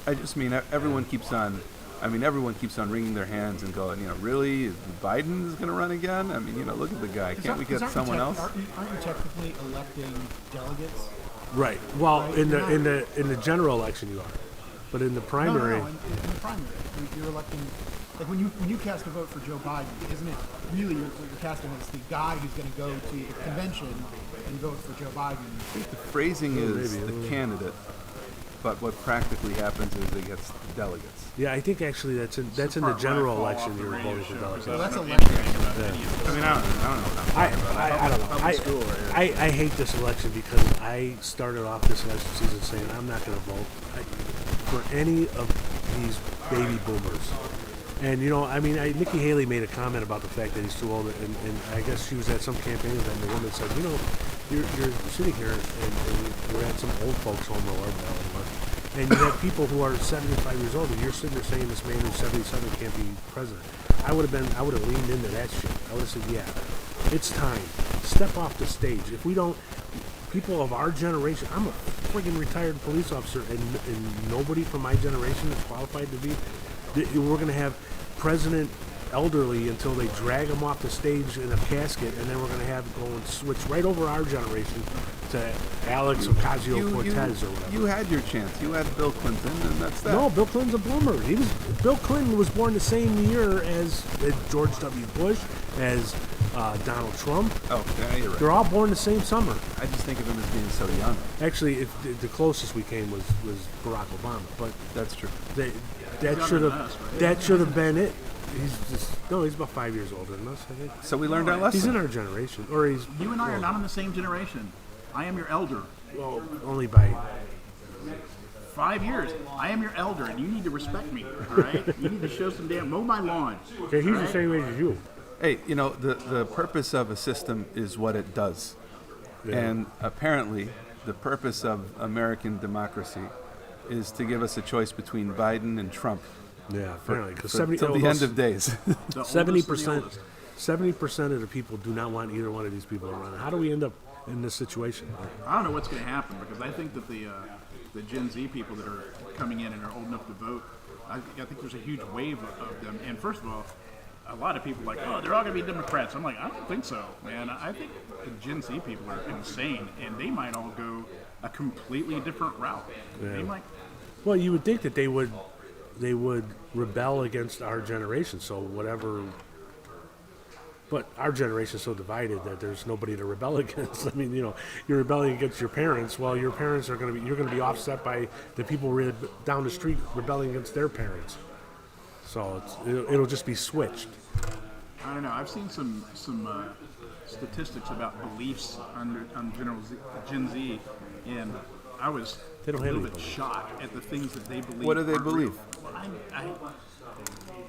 I just mean everyone keeps on. I mean, everyone keeps on wringing their hands and going, really, Biden is going to run again? I mean, look at the guy. Can't we get someone else? Aren't you technically electing delegates? Right. Well, Right, in you're the general election you are, but in the primary, No, in the primary, you're electing. Like when you cast a vote for Joe Biden, isn't it really what you're casting is the guy who's going to go to the convention and vote for Joe Biden? The phrasing is maybe. the candidate, but what practically happens is it gets delegates. yeah, I think actually that's in the Part where I general fall election off the you're radio voting for show, delegates. 'cause I Well, that's don't know election. anything about any of this. I mean, I don't know what I'm talking about. I don't know. Public school right here. I hate this election because I started off this election season saying I'm not going to vote for any of these baby boomers. And Nikki Haley made a comment about the fact that he's too old, and I guess she was at some campaign event, and the woman said, you're sitting here and you're at some old folks home or whatever, and you have people who are 75 years old, and you're sitting there saying this man who's 77 can't be president. I would have leaned into that shit. I would have said, yeah, it's time. Step off the stage. If we don't, people of our generation, I'm a friggin' retired police officer, and nobody from my generation is qualified to be. We're going to have President elderly until they drag him off the stage in a casket, and then we're going to have go and switch right over our generation to Alex Ocasio-Cortez or whatever. You had your chance. You had Bill Clinton, and that's that. No, Bill Clinton's a bloomer. Bill Clinton was born the same year as George W. Bush, as Donald Trump. Oh, yeah, you're right. They're all born the same summer. I just think of him as being so young. Actually, the closest we came was Barack Obama, but That's true. that Younger should than have us, right? that should have been it. He's about 5 years older than us, I think. So we learned our lesson. He's in our generation, or he's You and I are not in the same generation. I am your elder. well, only by 5 years. I am your elder, and you need to respect me. All right. You need to show some damn. Mow my lawn. okay. He's the same age as you. Hey, the purpose of a system is what it does. Yeah. And apparently, the purpose of American democracy is to give us a choice between Biden and Trump Yeah, apparently, because till the end of days. The 70%, oldest. 70% of the people do not want either one of these people to run. How do we end up in this situation? I don't know what's going to happen because I think that the Gen Z people that are coming in and are old enough to vote, I think there's a huge wave of them. And first of all, a lot of people are like, oh, they're all going to be Democrats. I'm like, I don't think so, man. I think the Gen Z people are insane, and they might all go a completely different route. Yeah. They might. Well, you would think that they would rebel against our generation. So whatever. But our generation is so divided that there's nobody to rebel against. I mean, you're rebelling against your parents. Well, your parents are you're going to be offset by the people down the street rebelling against their parents. So it'll just be switched. I don't know. I've seen some statistics about beliefs on Gen Z, and I was They don't a have little any bit beliefs. shocked at the things that they believe. What do they aren't real. believe?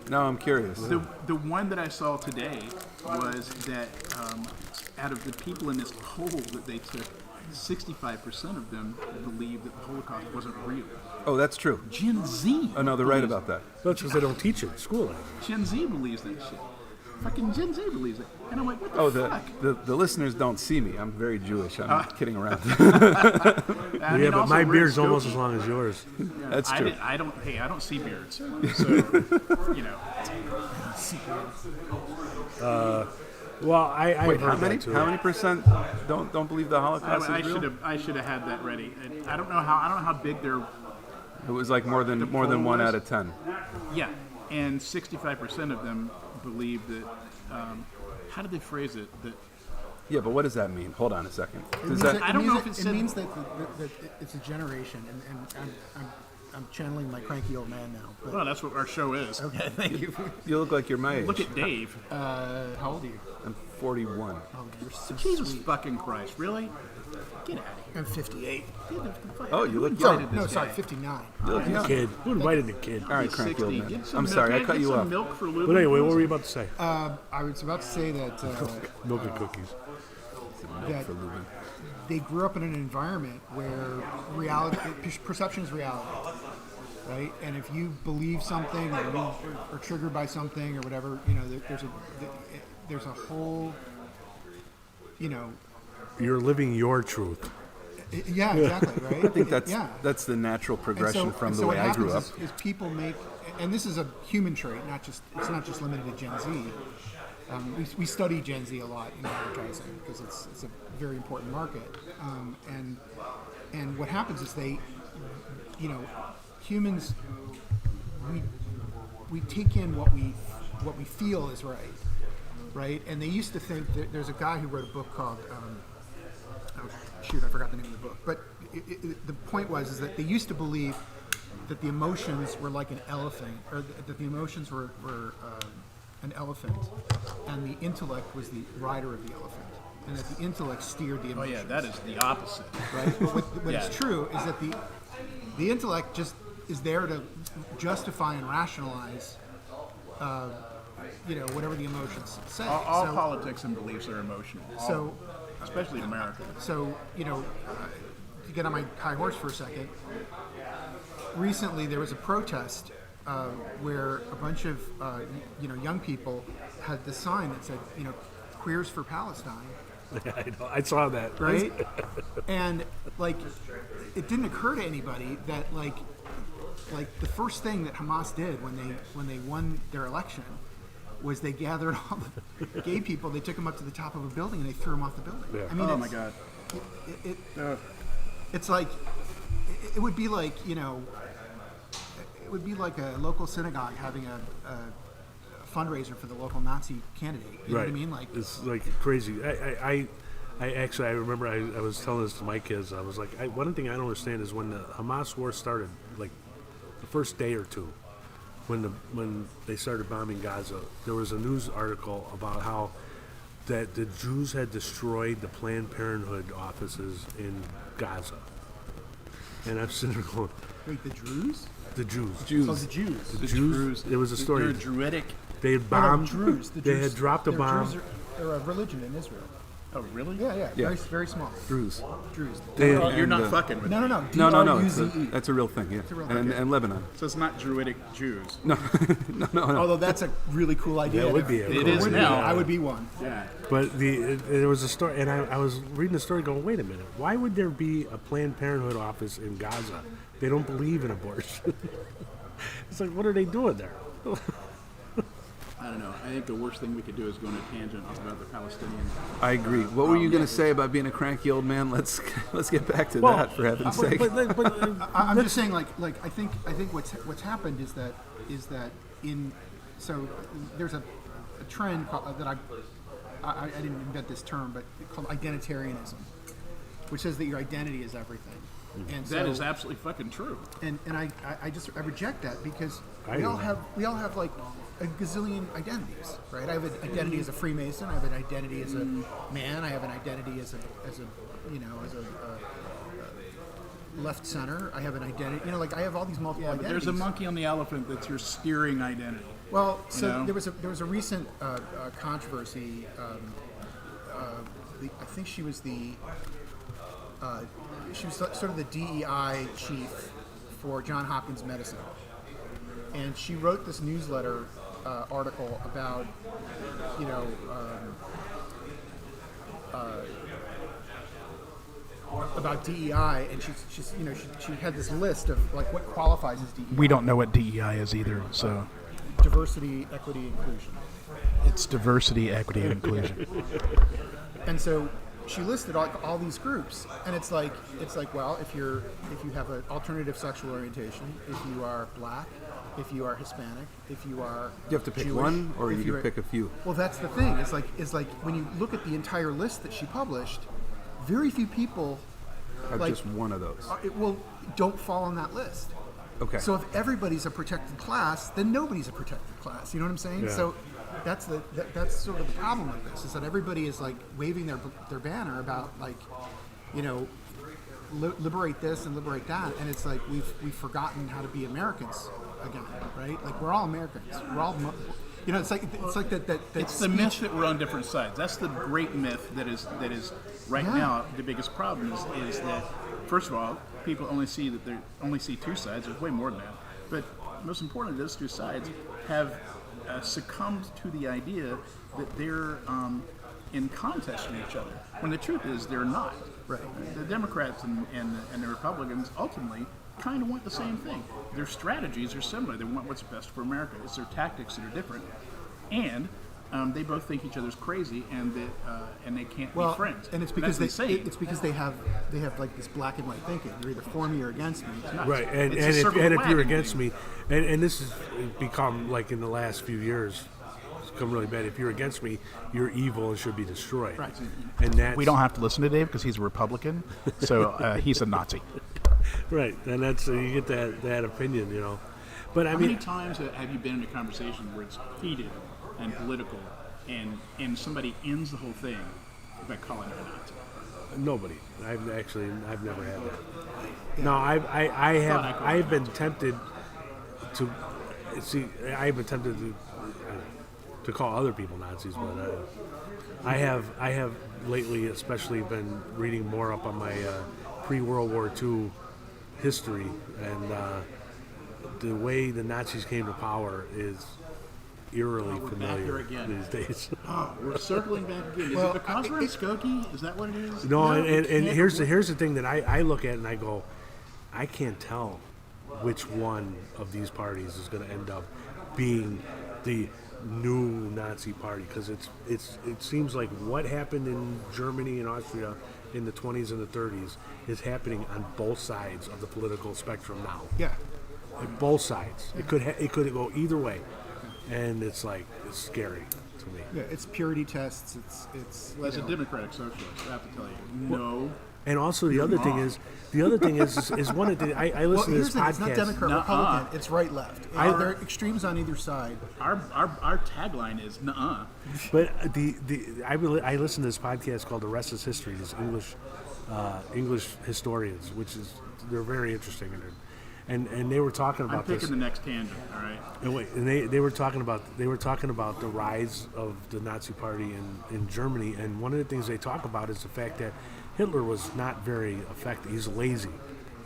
Now I'm curious. The one that I saw today was that out of the people in this poll that they took, 65% of them believe that the Holocaust wasn't real. Oh, that's true. Gen Z. Oh, no, they're right believes about that. That's because they don't teach it in school. Gen Z believes that shit. Fucking Gen Z believes it. And I'm like, what the Oh, fuck? the listeners don't see me. I'm very Jewish. I'm not kidding around. I Yeah, mean, but also, my we're beard's in almost Skokie. as long as yours. That's true. I don't see beards. So, Well, I've Wait, heard how many? that too. How many percent don't believe the Holocaust I is real? should have had that ready. And I don't know how big they're. It was like more than poll 1 was? out of 10. Yeah, and 65% of them believe that. How did they phrase it? That Yeah, but what does that mean? Hold on a second. Does It that, I don't know means if it it said- means that it's a generation, and I'm channeling my cranky old man now. But, well, that's what our show is. okay, thank you. you look like you're my age. Look at Dave. How old are you? I'm 41. Oh, you're so Jesus sweet. fucking Christ! Really? Get out of here. I'm 58. Oh, you look Sorry, young. no, sorry, 59. You look young. Kid, who invited the kid? All right, cranky old 60. man. Get some I'm milk. sorry, I Get cut you some off. milk for Luban. But anyway, what were you about to say? I was about to say that Milk and cookies. that they grew up in an environment where reality, perception is reality, right? And if you believe something or you are triggered by something or whatever, there's a whole, You're living your truth. yeah, exactly, right? I think that's the natural And progression from the way what I grew up. happens is people make, and this is a human trait, it's not just limited to Gen Z. We study Gen Z a lot in advertising because it's a very important market. And what happens is humans, we take in what we feel is right? And they used to think that there's a guy who wrote a book called. I forgot the name of the book. But the point is that they used to believe that the emotions were like an elephant, or that the emotions were an elephant, and the intellect was the rider of the elephant, and that the intellect steered the Oh emotions. yeah, that is the opposite. Right? But what Yeah. is true is that the intellect just is there to justify and rationalize, whatever the emotions say. All So- politics and beliefs are emotional. So, especially in America. So, to get on my high horse for a second, recently there was a protest where a bunch of young people had this sign that said, "Queers for Palestine," I know. I saw that. right? And it didn't occur to anybody that the first thing that Hamas did when they won their election was they gathered all the gay people, they took them up to the top of a building and they threw them off the building. Yeah. I mean, Oh my God. It's like it would be like it would be like a local synagogue having a fundraiser for the local Nazi candidate. You know what I mean? Like, it's like crazy. I actually, I remember I was telling this to my kids. I was like, one thing I don't understand is when the Hamas war started, like the first day or two, when they started bombing Gaza, there was a news article about how that the Jews had destroyed the Planned Parenthood offices in Gaza. And I'm sitting there going, wait, the Druze? the Jews. Oh, the Jews. The Jews. It was a story. They're Druidic. They had No, bombed. Druze. The They Druze- had dropped a they're bomb. Druze they're a religion in Israel. Oh, really? Yeah. Yeah. Very, very small. Druze. Druze. They- Oh, you're And, not fucking with No. me. No. It's D-R-U-Z-E. that's a real thing. Yeah. a real and, thing. and Lebanon. So it's not Druidic Jews. No. Although that's a really cool idea. That would be a It cool is idea. now. I would be one. Yeah. But there was a story, and I was reading the story going, wait a minute, why would there be a Planned Parenthood office in Gaza? They don't believe in abortion. It's like, what are they doing there? I don't know. I think the worst thing we could do is go on a tangent about the Palestinians. I agree. What were you going to say about being a cranky old man? Let's get back to Well, that, for heaven's sake. I'm just saying, like I think what's happened is that there's a trend that I didn't invent this term, but called identitarianism, which says that your identity is everything. And That is absolutely fucking true. and I reject that because I we do. all have like a gazillion identities, right? I have an identity as a Freemason. I have an identity as a man. I have an identity as a left center. I have an identity. Like I have all these multiple Yeah, but identities. there's a monkey on the elephant that's your steering identity. Well, so know? there was a recent controversy. I think she was sort of the DEI chief for Johns Hopkins Medicine, and she wrote this newsletter article about about DEI, and she had this list of like what qualifies as DEI: We don't know what DEI is either, so diversity, equity, inclusion. it's diversity, equity, and inclusion. And so she listed all these groups, and it's like well, if you have an alternative sexual orientation, if you are black, if you are Hispanic, if you are You have to pick Jewish, one, or if you you're- can pick a few. Well, that's the thing. It's like when you look at the entire list that she published, very few people Have like- just one of those. don't fall on that list. Okay. So if everybody's a protected class, then nobody's a protected class. You know what I'm saying? Yeah. So that's sort of the problem with this, is that everybody is like waving their banner about like, liberate this and liberate that, and it's like we've forgotten how to be Americans again, right? Like we're all Americans. We're all, it's like that. It's the myth that we're on different sides. That's the great myth that is right Yeah. now. The biggest problem is that, first of all, people only see two sides. There's way more than that. But most importantly, those two sides have succumbed to the idea that they're in contest with each other. When the truth is, they're not. Right. The Democrats and the Republicans ultimately kind of want the same thing. Their strategies are similar. They want what's best for America. It's their tactics that are different, and they both think each other's crazy, and that and they can't be friends. and it's because that's insane. it's because they have like this black and white thinking. You're either for me or against me. It's not. Right, and It's a if circle you're wagon against thing. me, and this has become like in the last few years, it's become really bad. If you're against me, you're evil and should be destroyed. Right. And that's We don't have to listen to Dave because he's a Republican, so he's a Nazi. right, and that's you get that opinion, But I How mean, many times have you been in a conversation where it's heated and political, and somebody ends the whole thing by calling you a Nazi? nobody. I've never had that. No, I've been tempted to see. I've been tempted to call other people Nazis, but I have lately, especially, been reading more up on my pre-World War II history, and the way the Nazis came to power is eerily Back familiar there again. these days. Oh, we're circling back again. Is Well, it because we're in Skokie? Is that what it is? No, and it can't here's be. the thing that I look at and I go, I can't tell which one of these parties is going to end up being the new Nazi party, because it seems like what happened in Germany and Austria in the 20s and the 30s is happening on both sides of the political spectrum now. Yeah. Like both sides. It could go either way. and it's like it's scary to me. Yeah, it's purity tests. It's. Well, as a democratic socialist, I have to tell you, no. And also the other thing is one of the I Well, listen to here's this the thing. It's not podcast. Democrat, Nuh-uh. Republican. It's right, left. There are extremes on either side. Our tagline is nuh-uh. But I listen to this podcast called The Rest is History. These English historians, they're very interesting, and they were talking I'm about picking this. the next tangent. All right. And they were talking about the rise of the Nazi Party in Germany, and one of the things they talk about is the fact that Hitler was not very effective. He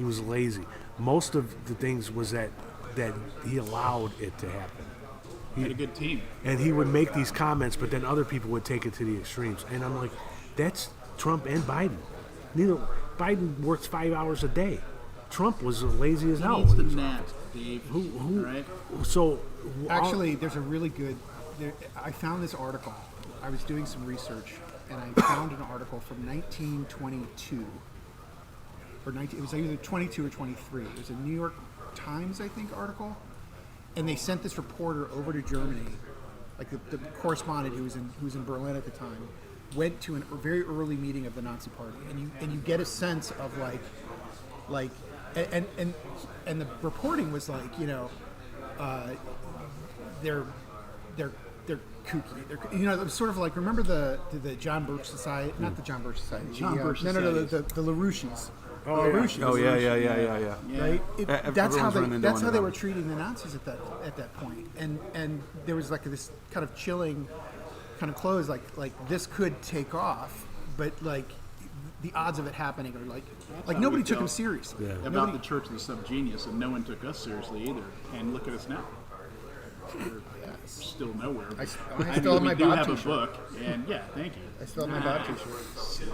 was lazy. Most of the things was that he allowed it to happen. He had a good team. And he would make these comments, but then other people would take it to the extremes. And I'm like, that's Trump and Biden. Biden works 5 hours a day. Trump was lazy as He hell. needs to nap, Dave. Who? All right. So Actually, there's a really good. I found this article. I was doing some research, and I found an article from 1922, it was either 22 or 23. It was a New York Times, I think, article, and they sent this reporter over to Germany, like the correspondent who was in Berlin at the time, went to a very early meeting of the Nazi Party, and you get a sense of like, and the reporting was like, they're kooky. It was sort of like, remember the John Birch Society, not the John Birch Society. John Birch No, the LaRouches. Oh, The yeah. LaRouches. Oh yeah. Right? That's how Everyone's running into they one were treating the Nazis at that point. And there was like this kind of chilling kind of close, like this could take off, but like the odds of it happening are like nobody took him seriously. Yeah. About the Church of the Subgenius, and no one took us seriously either. And look at us now. We're still nowhere. I I still have mean, my we do Bob have a t-shirt. book, and yeah, thank you. I still have my Bob t-shirt.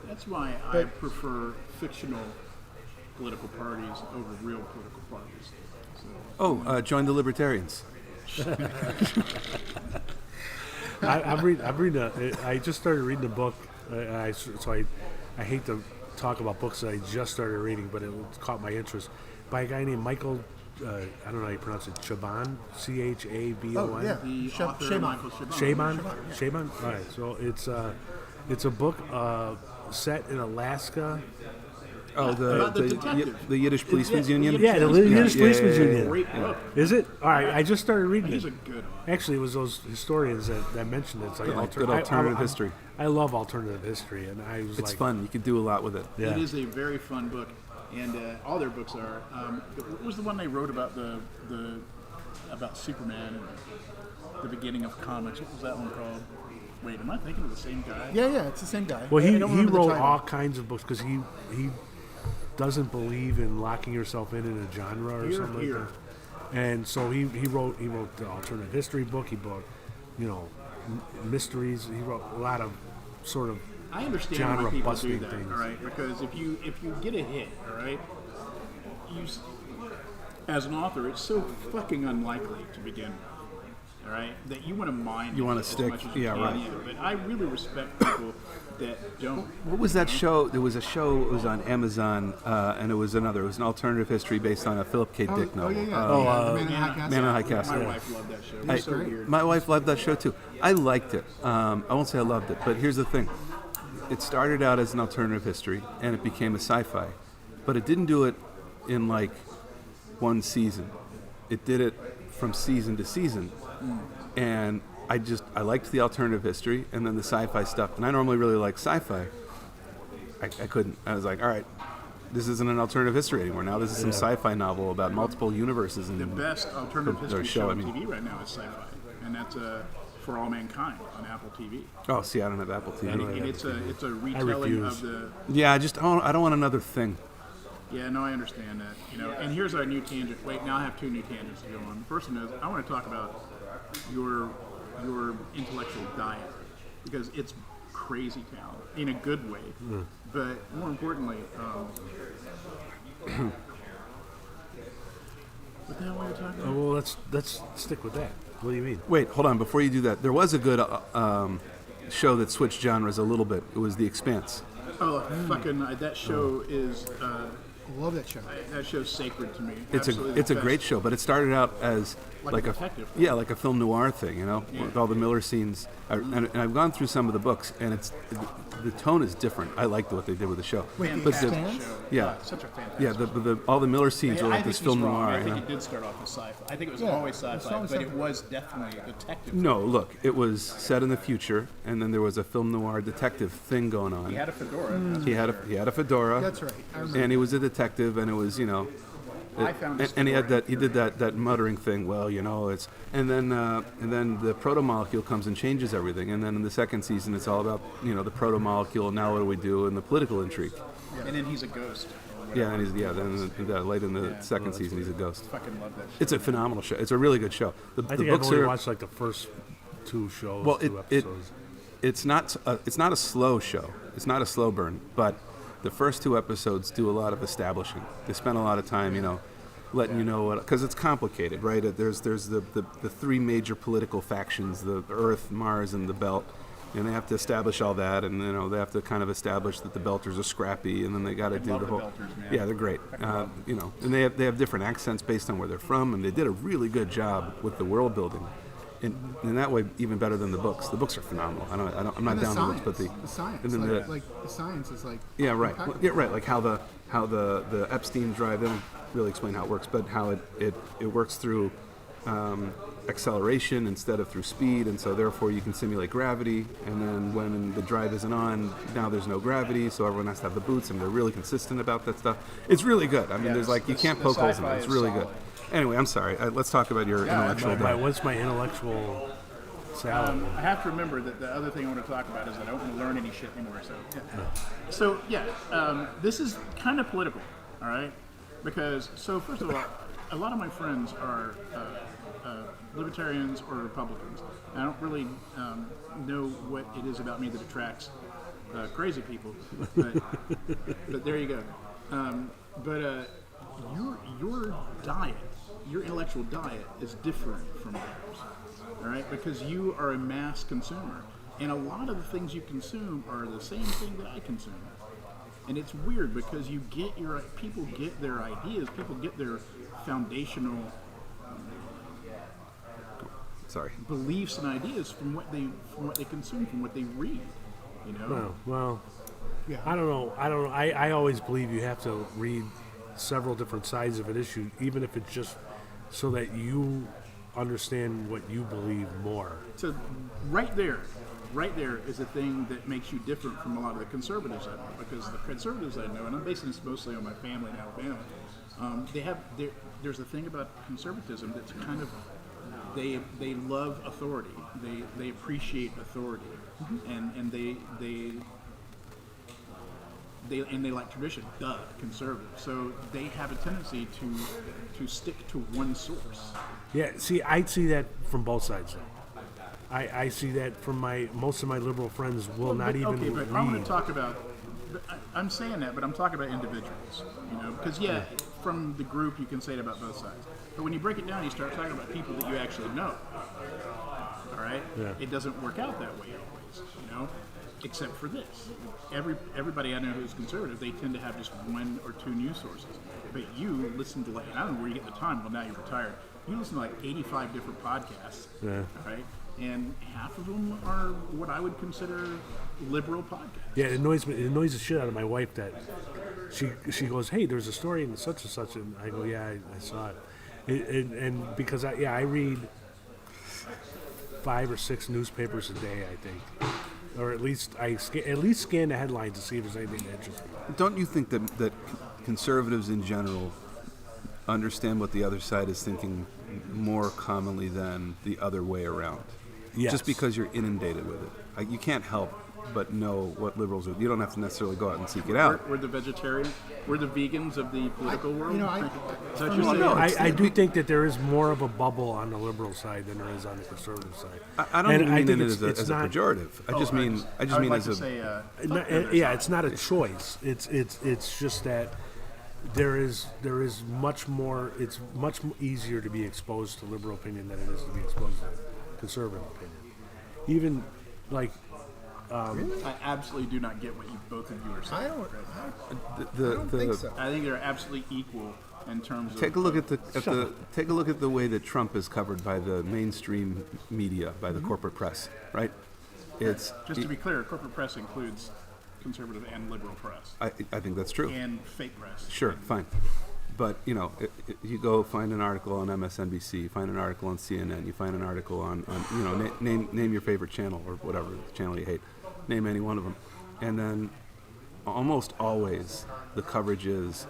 That's why I prefer fictional political parties over real political parties. So, Join the Libertarians. I'm reading. I just started reading a book. I hate to talk about books that I just started reading, but it caught my interest by a guy named Michael. I don't know how you pronounce it. Chabon, Chabon. Oh yeah, the author Shaman. Michael Chabon. Chabon. All right. So it's a book set in Alaska. Oh, About the detective. the Yiddish Policemen's Union. Yeah, the Yiddish Policeman's Union. Great book. Is it? All right. I just started reading He's it. a good one. Actually, it was those historians that mentioned it. It's like Good alternative history. I love alternative history, and I was It's like, fun. You can do a lot with it. Yeah. It is a very fun book, and all their books are. What was the one they wrote about about Superman and the beginning of comics? What was that one called? Wait, am I thinking of the same guy? Yeah, it's the same guy. Well, I he don't remember the wrote title. all kinds of books because he doesn't believe in locking yourself in a genre or Here, something here. like that. And so he wrote the alternative history book. He wrote, mysteries. He wrote a lot of sort of I understand genre why people do busting that, things. all right? Because if you get a hit, all right, as an author, it's so fucking unlikely to begin with, all right, that you want to mine You wanna as stick- much as you yeah, can right. either. But I really respect people that don't. What was that show? There was a show. It was on Amazon, and it was an alternative history based on a Philip K. Dick Oh novel. yeah, yeah. The Man in High Castle. Man in High Castle. My yeah. wife loved that show. It was so weird. My wife loved that show too. I liked it. I won't say I loved it, but here's the thing. It started out as an alternative history, and it became a sci-fi. But it didn't do it in like one season. It did it from season to season. And I liked the alternative history and then the sci-fi stuff. And I normally really like sci-fi. I couldn't. I was like, all right, this isn't an alternative history anymore. Now this is some sci-fi novel about multiple universes. And The best alternative Or history show, show I on mean. TV right now is sci-fi, and that's For All Mankind on Apple TV. Oh, see, I don't have Apple TV. And it's a retelling refuse. of the. Yeah, I don't want another thing. Yeah, no, I understand that. And here's our new tangent. Wait, now I have two new tangents to go on. The first one is I want to talk about your intellectual diet because it's crazy town in a good way. But more importantly, what the hell were you talking about? well, let's stick with that. What do you mean? Wait, hold on. Before you do that, there was a good show that switched genres a little bit. It was The Expanse. Oh, fucking! That show is love that show. That show's sacred to me. It's Absolutely a the great best. show, but it started out as Like a detective. yeah, like a film noir thing, with all the Miller scenes. And I've gone through some of the books, and the tone is different. I liked what they did with the show. Wait, but The the, Expanse? yeah, Such a fantastic. all the Miller scenes were I like think this he's film wrong. noir. I think it did start off as sci-fi. I think it was Yeah, always it's sci-fi, always but sci-fi. it was definitely a detective. No, look, it was set in the future, and then there was a film noir detective thing going on. He had a fedora. that's He for had a fedora. That's right. I remember. And he was a detective, and it was I found this and he had fedora. he did that muttering thing. Well, it's and then the proto molecule comes and changes everything, and then in the second season it's all about the proto molecule. Now what do we do? And the political intrigue. And then he's a ghost. Yeah, and then late in the second season he's a ghost. Fucking love that shit. It's a phenomenal show. It's a really good show. The I think I've books only are watched like the first two shows, well, two it episodes. it's not a slow show. It's not a slow burn, but the first two episodes do a lot of establishing. They spend a lot of time, letting you know what, because it's complicated, right? There's the three major political factions: the Earth, Mars, and the Belt, and they have to establish all that, and they have to kind of establish that the Belters are scrappy, and then they got to do love the the whole. Belters, man. Yeah, they're great. And they have different accents based on where they're from, and they did a really good job with the world building. And in that way, even better than the books. The books are phenomenal. I'm not And down the on the books, but the science, and then the science is like yeah, right. impeccable. Yeah, right. Like how the Epstein drive. They don't really explain how it works, but how it works through acceleration instead of through speed, and so therefore you can simulate gravity. And then when the drive isn't on, now there's no gravity, so everyone has to have the boots, and they're really consistent about that stuff. It's really good. I mean, there's like you can't poke holes in it. It's really good. Anyway, I'm sorry. Let's talk about your intellectual. What's my intellectual salad? I have to remember that the other thing I want to talk about is that I don't want to learn any shit anymore. So this is kind of political, all right? Because first of all, a lot of my friends are libertarians or Republicans. I don't really know what it is about me that attracts crazy people, but there you go. Your diet, your intellectual diet, is different from theirs. All right, because you are a mass consumer, and a lot of the things you consume are the same thing that I consume. And it's weird because people get their ideas, people get their foundational beliefs and ideas from what they consume, from what they read. Well, Yeah. I don't know. I always believe you have to read several different sides of an issue, even if it's just so that you understand what you believe more. So right there is the thing that makes you different from a lot of the conservatives I know, because the conservatives I know, and I'm basing this mostly on my family in Alabama, there's a thing about conservatism that's kind of they love authority, they appreciate authority, and they like tradition. Conservative. So they have a tendency to stick to one source. Yeah, see, I see that from both sides, though. I see that from most of my liberal friends will not even Okay, but read. I'm going to talk about. I'm saying that, but I'm talking about individuals. Because from the group you can say it about both sides. But when you break it down, you start talking about people that you actually know. All right. Yeah. It doesn't work out that way always. Except for this. Everybody I know who's conservative, they tend to have just one or two news sources. But you listen to I don't know where you get the time. Well, now you're retired. You listen to 85 different podcasts. Yeah. Right. And half of them are what I would consider liberal podcasts. Yeah, it annoys me. It annoys the shit out of my wife that she goes, "Hey, there's a story in such and such," and I go, "Yeah, I saw it." And because I read 5 or 6 newspapers a day, I think, or at least scan the headlines to see if there's anything that interests me. Don't you think that conservatives in general understand what the other side is thinking more commonly than the other way around? Yes. Just because you're inundated with it. You can't help but know what liberals are. You don't have to necessarily go out and seek it out. We're the vegetarians. We're the vegans of the political world. You know, Is that what for you're me, saying? I do think that there is more of a bubble on the liberal side than there is on the conservative side. I don't And even I mean think it it's as a not- pejorative. I just mean would like as to a. say, It's not a choice. It's just that there is much more. It's much easier to be exposed to liberal opinion than it is to be exposed to conservative opinion. Even like I absolutely do not get what you both of you are saying. I don't think so. I think they're absolutely equal in terms of. Take a look at take a look at the way that Trump is covered by the mainstream media, by the corporate press, right? It's Just to be clear, corporate press includes conservative and liberal press I think that's true. and fake press. Sure, fine. But, you go find an article on MSNBC, you find an article on CNN, you find an article on name your favorite channel or whatever channel you hate. Name any one of them. And then almost always the coverage is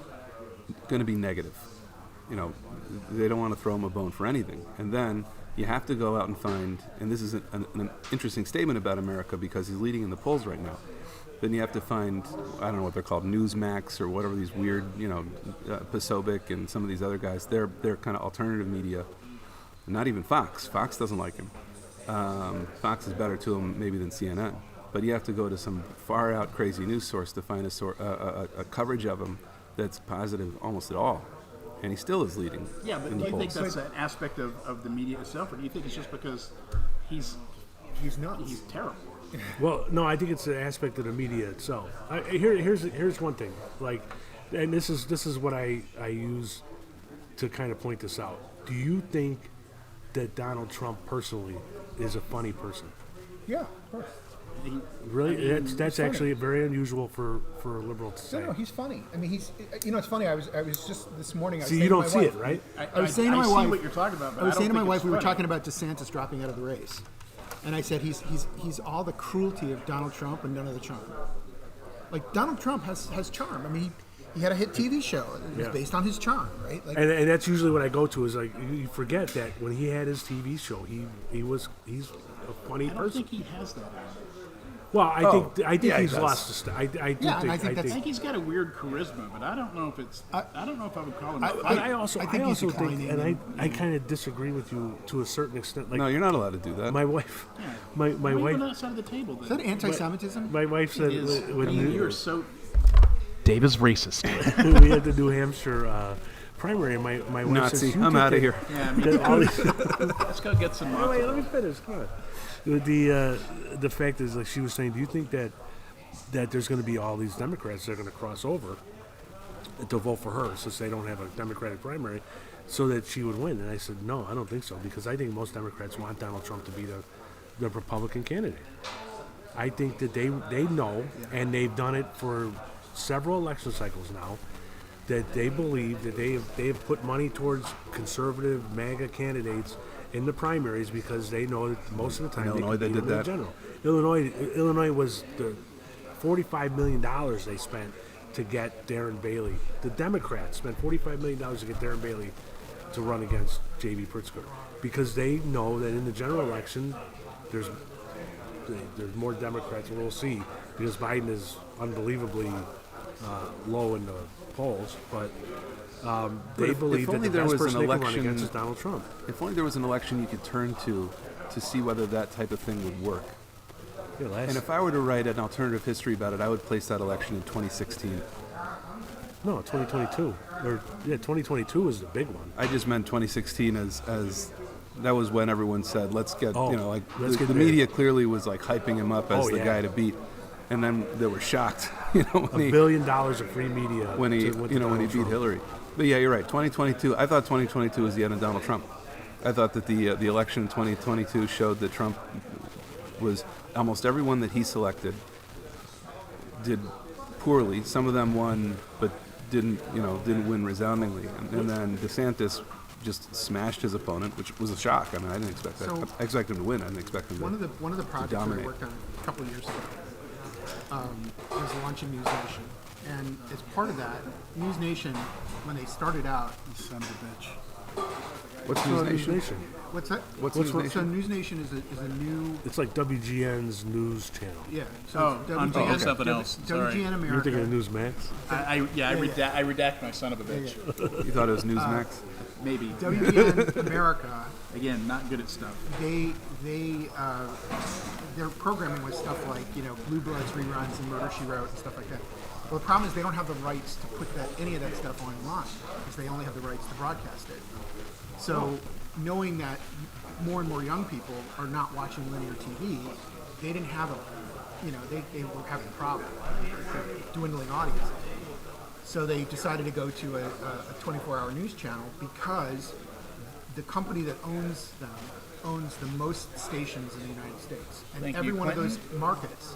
going to be negative. They don't want to throw him a bone for anything. And then you have to go out and find, and this is an interesting statement about America because he's leading in the polls right now. Then you have to find, I don't know what they're called, Newsmax or whatever these weird, Pasobic and some of these other guys. They're kind of alternative media. Not even Fox. Fox doesn't like him. Fox is better to him maybe than CNN. But you have to go to some far out crazy news source to find a coverage of him that's positive almost at all. And he still is leading. Yeah, but in do the you think polls. that's an aspect of the media itself, or do you think it's just because he's nuts. he's terrible? Well, no, I think it's an aspect of the media itself. Here's one thing, and this is what I use to kind of point this out. Do you think that Donald Trump personally is a funny person? Yeah, of course. Really? That's funny. actually very unusual for a liberal to say. No, he's funny. I mean, he's. It's funny. I was just this morning. I was See, saying you to don't my see wife, it, right? I was saying to my see wife what you're talking about. But I was don't saying to my think wife, it's we were funny. talking about DeSantis dropping out of the race, and I said he's all the cruelty of Donald Trump and none of the charm. Like Donald Trump has charm. I mean, he had a hit TV show. It was Yeah. based on his charm, right? Like, And that's usually what I go to is like you forget that when he had his TV show, he's a funny I don't person. think he has that. Well, I think yeah, he he's does. lost the I do Yeah, and think, I think I that's- think he's got a weird charisma, but I don't know if it's. I don't know if I would call him. I- But funny. I also think he's think, declining and I kind of disagree with you to a certain extent. Like No, you're not allowed to do that. my wife, my Why are you wife, on that side of the table? is that anti-Semitism? my wife said It is. when You are so. Dave is racist. we had the New Hampshire primary, and my wife Nazi, says, "You I'm think out of that- here. Yeah, I mean, that all these, let's go get some. wait, let me finish. Come on. The fact is, like she was saying, do you think that there's going to be all these Democrats that are going to cross over to vote for her since they don't have a Democratic primary, so that she would win? And I said, no, I don't think so, because I think most Democrats want Donald Trump to be the Republican candidate. I think that they know, and they've done it for several election cycles now, that they believe that they have put money towards conservative MAGA candidates in the primaries because they know that most of the time In Illinois, they compete did in the that. general. Illinois was the $45 million they spent to get Darren Bailey. The Democrats spent $45 million to get Darren Bailey to run against J.B. Pritzker because they know that in the general election there's more Democrats, and we'll see, because Biden is unbelievably low in the polls, but they believe that only the there best was person an they can run election- against is Donald Trump. If only there was an election you could turn to see whether that type of thing would work. Yeah, And if I were to write an alternative history about it, I would place that election in 2016. no, 2022. 2022 was the big one. I just meant 2016 as that was when everyone said, let's get, let's get the there. media clearly was like hyping him up as Oh, the yeah. guy to beat. And then they were shocked, when $1 billion of free media when he, to when he Donald beat Trump. Hillary. But yeah, you're right. 2022. I thought 2022 was the end of Donald Trump. I thought that the election in 2022 showed that Trump was almost everyone that he selected did poorly. Some of them won, but didn't win resoundingly. And then DeSantis just smashed his opponent, which was a shock. I mean, I didn't expect that. So- I expected him to win. I didn't expect him to. One of the projects that I dominate. worked on a couple of years ago was launching News Nation, and as part of that, News Nation, when they started out, You son of a bitch. What's No, News Nation? what's that? What's What's News So Nation? News Nation is a new It's like WGN's news channel. yeah. So Oh, it's I'm thinking of WGN something else. Sorry. WGN You're America. thinking of Newsmax? I redact my son of a bitch. You thought it was Newsmax? Maybe. WGN America. Again, not good at stuff. Their programming was stuff like Blue Bloods reruns and Murder She Wrote and stuff like that. Well, the problem is they don't have the rights to put any of that stuff online because they only have the rights to broadcast it. So knowing that more and more young people are not watching linear TV, they didn't have they were having problems, dwindling audience. So they decided to go to a 24-hour news channel because the company that owns them owns the most stations in the United States, and Thank every you, one of Clinton. those markets.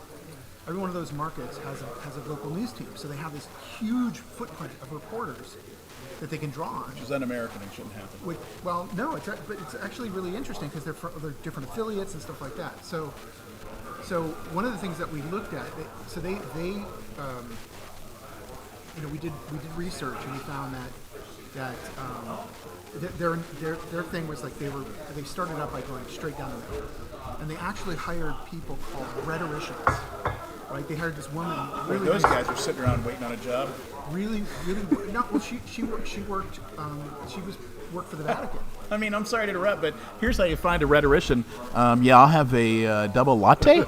Every one of those markets has a local news team, so they have this huge footprint of reporters that they can draw on. Which is un-American and shouldn't happen. Well, no, but it's actually really interesting because they're different affiliates and stuff like that. So one of the things that we looked at, we did research and we found that their thing was like they started out by going straight down the middle, and they actually hired people called rhetoricians. Right, they hired this woman. Really Those nice, guys are sitting around waiting on a job. really. No, well, she worked for the Vatican. I mean, I'm sorry to interrupt, but here's how you find a rhetorician. Yeah, I'll have a double latte.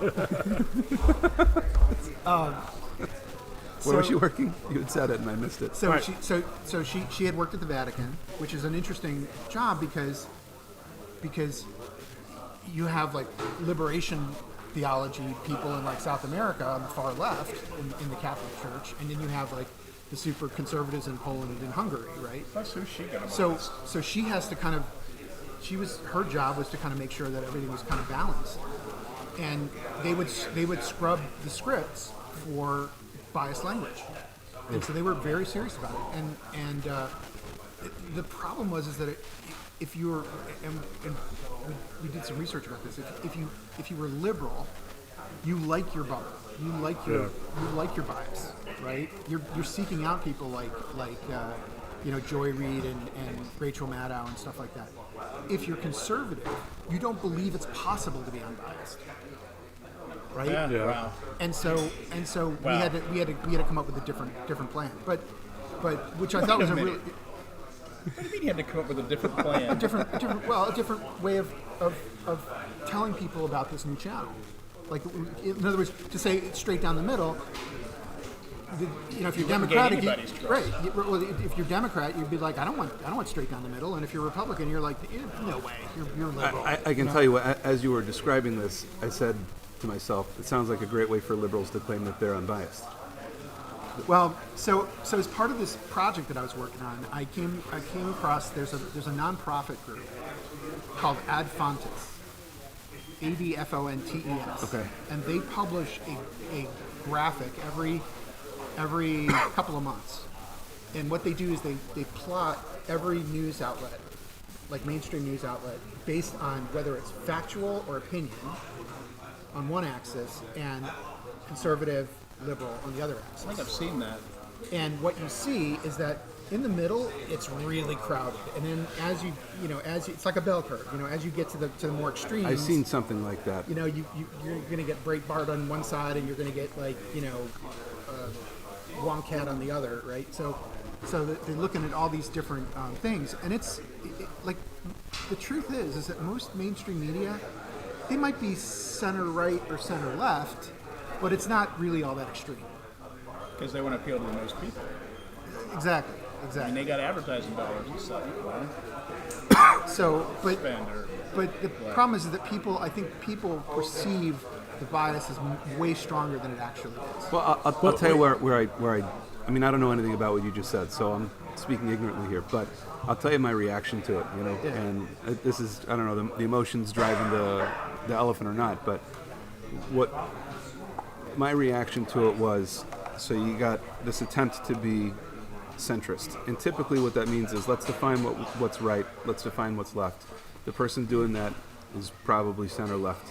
Where was she working? You had said it and I missed it. So she had worked at the Vatican, which is an interesting job because you have like liberation theology people in like South America on the far left in the Catholic Church, and then you have like the super conservatives in Poland and Hungary, right? Plus, who's she gonna? So she has to kind of, her job was to kind of make sure that everything was kind of balanced, and they would scrub the scripts for biased language, and so they were very serious about it. And the problem was that if you were, and we did some research about this. If you were liberal, you like your bubble, you like your bias, right? You're seeking out people like Joy Reid and Rachel Maddow and stuff like that. If you're conservative, you don't believe it's possible to be unbiased, right? Yeah. Wow. And so Wow. we had to come up with a different plan, but which I thought was a really What do you mean you had to come up with a different plan? a different way of telling people about this new channel. Like, in other words, to say it's straight down the middle. If you're Democratic, anybody's trust. right? Well, if you're Democrat, you'd be like, I don't want straight down the middle. And if you're Republican, you're like, no way, you're liberal. I can tell you what, as you were describing this, I said to myself, it sounds like a great way for liberals to claim that they're unbiased. Well, so as part of this project that I was working on, I came across there's a nonprofit group called Adfontes, ADFONTES. Okay. And they publish a graphic every couple of months. And what they do is they plot every news outlet, like mainstream news outlet, based on whether it's factual or opinion on one axis and conservative, liberal on the other I axis. think I've seen that. And what you see is that in the middle, it's really crowded. And then as you it's like a bell curve. As you get to the more extremes. I've seen something like that. You're going to get Breitbart on one side, and you're going to get Wonkat on the other, right? So they're looking at all these different things, and it's like the truth is that most mainstream media, they might be center right or center left, but it's not really all that extreme. Because they want to appeal to the most people. Exactly. And they got advertising dollars and stuff. So, but Spend or the problem is that I think people perceive the bias as way stronger than it actually is. Well, I'll tell you where I mean, I don't know anything about what you just said, so I'm speaking ignorantly here, but I'll tell you my reaction to it, Yeah. and this is, I don't know, the emotions driving the elephant or not, but what my reaction to it was, so you got this attempt to be centrist, and typically what that means is let's define what's right, let's define what's left. The person doing that is probably center left,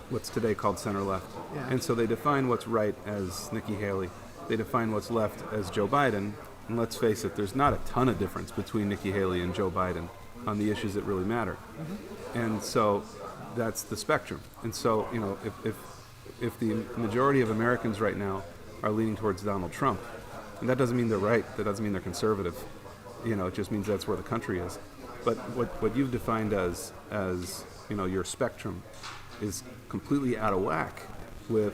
what's today called center left. Yeah. And so they define what's right as Nikki Haley. They define what's left as Joe Biden. And let's face it, there's not a ton of difference between Nikki Haley and Joe Biden on the issues that really matter. Mm-hmm. And so that's the spectrum. And so, if the majority of Americans right now are leaning towards Donald Trump, and that doesn't mean they're right, that doesn't mean they're conservative. It just means that's where the country is. But what you've defined as your spectrum is completely out of whack with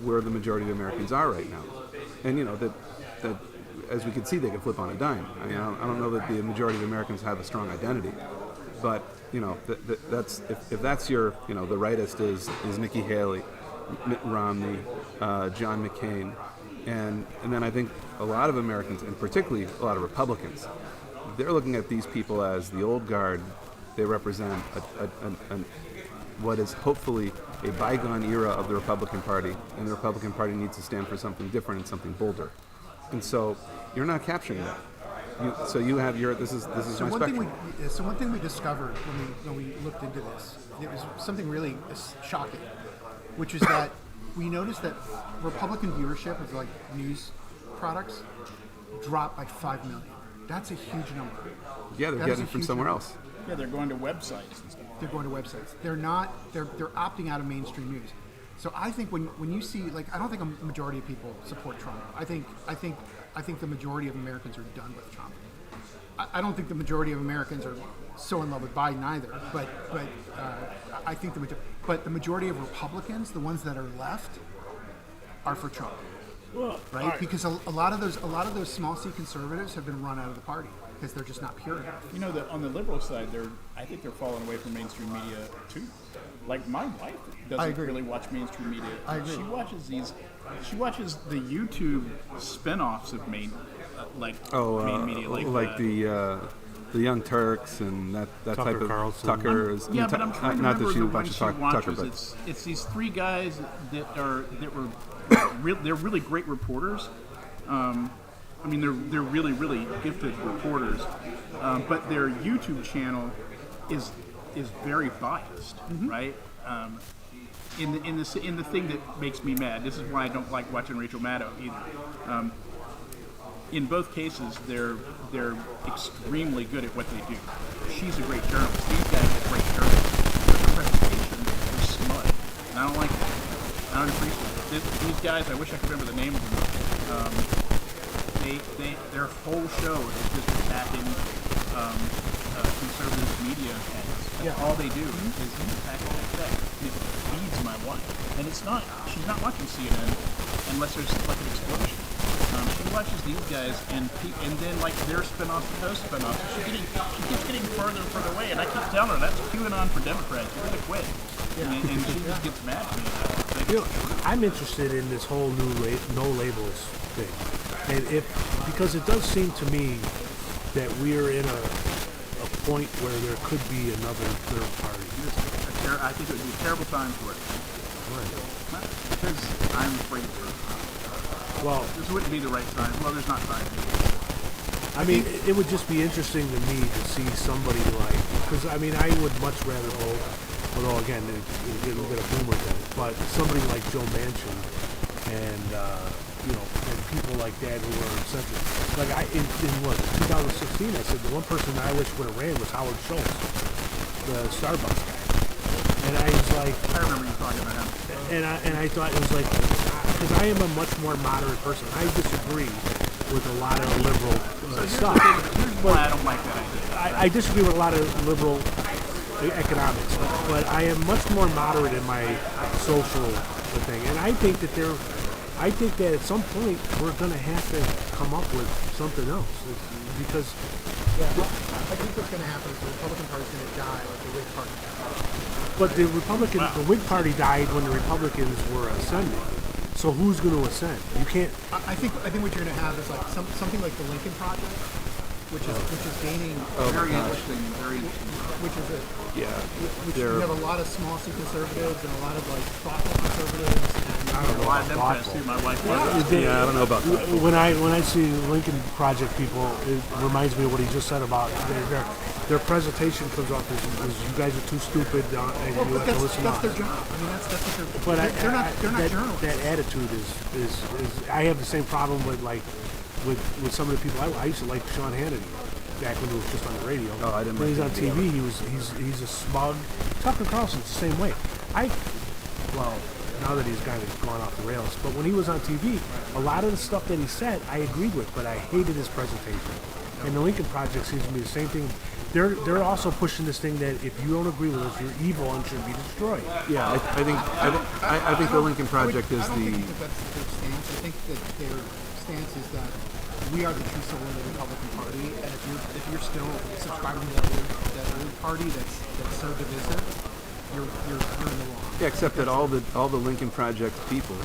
where the majority of Americans are right now. And that as we can see, they can flip on a dime. I mean, I don't know that the majority of Americans have a strong identity, but that's if that's your the rightist is Nikki Haley, Mitt Romney, John McCain, and then I think a lot of Americans, and particularly a lot of Republicans, they're looking at these people as the old guard. They represent what is hopefully a bygone era of the Republican Party, and the Republican Party needs to stand for something different and something bolder. And so you're not capturing that. So you have your this is So my one spectrum. thing we discovered when we looked into this, it was something really shocking, which is that we noticed that Republican viewership of like news products dropped by 5 million. That's a huge number. Yeah, they're That is getting a it from huge somewhere number. else. Yeah, they're going to websites and stuff. They're going to websites. They're not. They're opting out of mainstream news. So I think when you see, like, I don't think a majority of people support Trump. I think the majority of Americans are done with Trump. I don't think the majority of Americans are so in love with Biden either. But I think the majority of Republicans, the ones that are left, are for Trump. Well, Right? all right. Because a lot of those small C conservatives have been run out of the party because they're just not pure enough. You know, on the liberal side, I think they're falling away from mainstream media too. Like my wife I doesn't agree. really watch mainstream media. I agree. She watches the YouTube spin-offs of main media, like the Young Turks and that Tucker type of Carlson. Tucker. Is, Yeah, but I'm trying to not remember that she the one watches she Tucker, watches. but It's these three guys that were they're really great reporters. I mean, they're really gifted reporters, but their YouTube channel is very biased, right? In the thing that makes me mad. This is why I don't like watching Rachel Maddow either. In both cases, they're extremely good at what they do. She's a great journalist. These guys are great journalists. But the presentation is smut, and I don't like that. I don't appreciate it. These guys, I wish I could remember the name of them. Their whole show is just attacking conservative media heads. That's all they do is attack. And it feeds my wife. And it's not. She's not watching CNN unless there's like an explosion. She watches these guys and then like their spin-offs and those spin-offs. She keeps getting further and further away, and I keep telling her that's QAnon for Democrats. You're gonna quit. And she just gets mad at me about it. You know, I'm interested in this whole new no labels thing, and because it does seem to me that we're in a point where there could be another third party. I think it would be a terrible time for it. Right. Because I'm afraid for it. Well, This wouldn't be the right time. Well, there's not time. I mean, it would just be interesting to me to see somebody like, because I mean, I would much rather vote, although again, it'll get a boomer thing, but somebody like Joe Manchin and, and people like that who are eccentric. Like in 2016, I said the one person I wish would have ran was Howard Schultz, the Starbucks guy. And I was like, I remember you talking about him. and I thought it was like, because I am a much more moderate person. I disagree with a lot of liberal stuff. Here's why I don't like that idea. I disagree with a lot of liberal economics, but I am much more moderate in my social thing. And I think that at some point we're going to have to come up with something else because. I think what's going to happen is the Republican Party is going to die like the Whig Party died. But the Whig Party died when the Republicans were ascending. So who's going to ascend? You can't. I think what you're going to have is like something like the Lincoln Project, which is gaining Very interesting. Very interesting. which is a yeah, which you have a lot of small C conservatives and a lot of like thoughtful conservatives. I don't know A lot of about Democrats thoughtful. too. My wife Yeah, loves they- I don't know about that. When I see Lincoln Project people, it reminds me of what he just said about their presentation comes off as you guys are too stupid and Well, you but have to listen that's to their us. job. I mean, that's what they're. But they're not that, journalists. that attitude is I have the same problem with with some of the people I used to like Sean Hannity back when he was just on the radio. Oh, I didn't When he's like on him. TV, he's a smug. Tucker Carlson's the same way. Now that he's kind of gone off the rails, but when he was on TV, a lot of the stuff that he said I agreed with, but I hated his presentation. And the Lincoln Project seems to be the same thing. They're also pushing this thing that if you don't agree with us, you're evil and should be destroyed. Yeah, I think the Lincoln Project is I don't the. think that that's their stance. I think that their stance is that we are the true soul of the Republican Party, and if you're still subscribing to that old party that's so divisive, you're in the wrong. Yeah, except that all the Lincoln Project people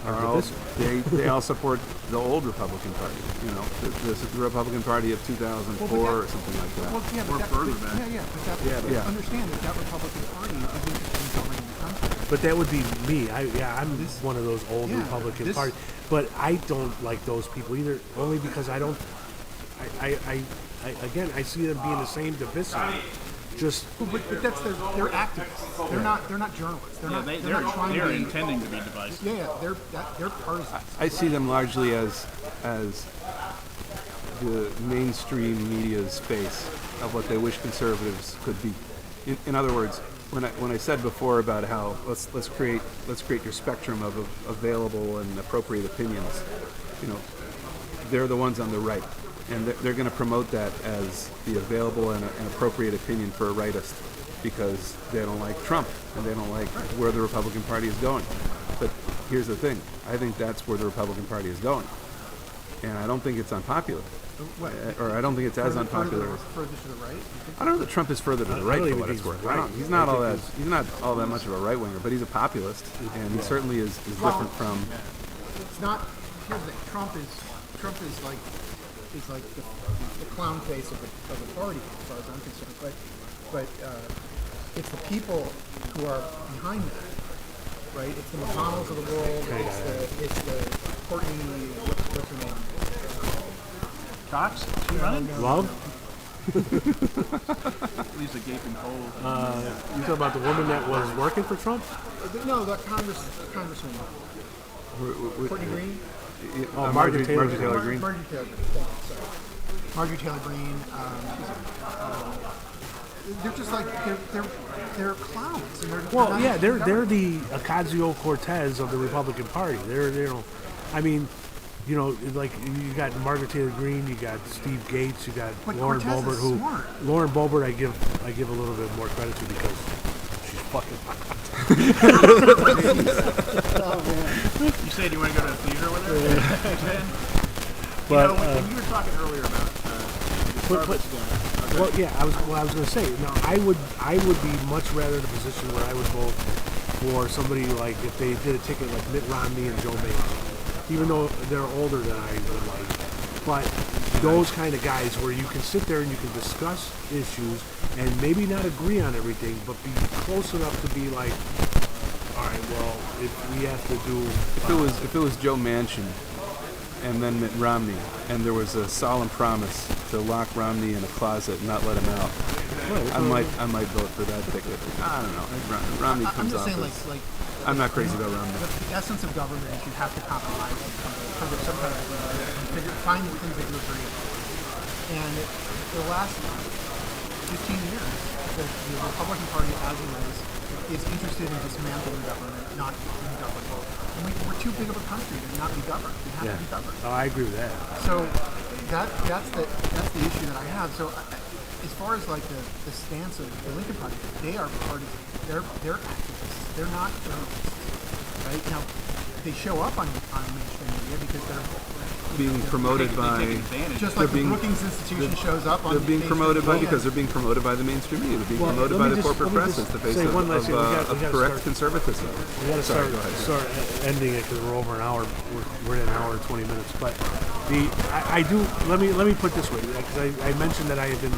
are all divisive. they all support the old Republican Party. You know, the Republican Party of 2004 or something like that. Well, yeah, Or but further back. but understand that Republican Party is interested in governing the country. But that would be me. I'm one of those old Yeah, Republican this- Party. But I don't like those people either, only because I don't. Again, I see them being the same divisive. Just But that's they're activists. They're not journalists. They're not. They're not trying they're to be. intending to be divisive. Yeah, they're partisans. I see them largely as the mainstream media's face of what they wish conservatives could be. In other words, when I said before about how let's create your spectrum of available and appropriate opinions, you know, they're the ones on the right, and they're going to promote that as the available and appropriate opinion for a rightist because they don't like Trump and they don't like where the Republican Party is going. But here's the thing: I think that's where the Republican Party is going, and I don't think it's unpopular. What? Or I don't think it's as unpopular as. Further to the right. You think? I don't know that Trump is further to the right don't for even what think it's he's worth. right. He's not I all think that. He's not all that much of a right winger, but he's a populist, and he certainly is different from. It's not. Here's the thing. Trump is like the clown face of the party as far as I'm concerned. But it's the people who are behind that. Right? It's the McConnells of the world. It's the Courtney. What's her name? Cox? She running? love. Leaves a gaping hole. You talking about the woman that was working for Trump? No, the congresswoman. Courtney Green. Marjorie Taylor Greene. Marjorie Taylor Greene. Thank you. Sorry. Marjorie Taylor Greene. They're just like they're clowns. And Well, yeah, they're the Ocasio-Cortez of the Republican Party. Like you got Margaret Taylor Greene, you got Steve Gates, you got But Lauren Cortez Boebert. is smart. Lauren Boebert, I give a little bit more credit to because she's fucking hot. You said you want to go to the theater with her? But when you were talking earlier about the Starbucks dinner, well, yeah, I was going to say. Now, I would be much rather in a position where I would vote for somebody like if they did a ticket like Mitt Romney and Joe Manchin, even though they're older than I would like. But those kind of guys where you can sit there and you can discuss issues and maybe not agree on everything, but be close enough to be like, all right, well, if we have to do, If it was Joe Manchin and then Mitt Romney, and there was a solemn promise to lock Romney in a closet and not let him out, I might vote for that ticket. I don't know. Romney I'm comes just off saying, as. like I'm not crazy about Romney. the essence of government is you have to compromise and come to some kind of agreement and find the things that you agree on. And for the last 15 years, the Republican Party, as it is interested in dismantling government, not being governed. And we're too big of a country to not be governed. We have to be governed. oh, I agree with that. So that's the issue that I have. So as far as like the stance of the Lincoln Party, they are partisans. They're activists. They're not journalists. Right now, they show up on mainstream media because they're Being promoted by. just like the being- Brookings Institution shows up on. They're being mainstream promoted by media. because they're being promoted by the mainstration media. They're being promoted let by me the just- corporate let me press just as the face say one last thing. We of gotta correct start- conservatism. We got to Sorry, start, go ahead. start ending it because we're over an hour. We're at an hour and 20 minutes. But I do. Let me put it this way, because I mentioned that I had been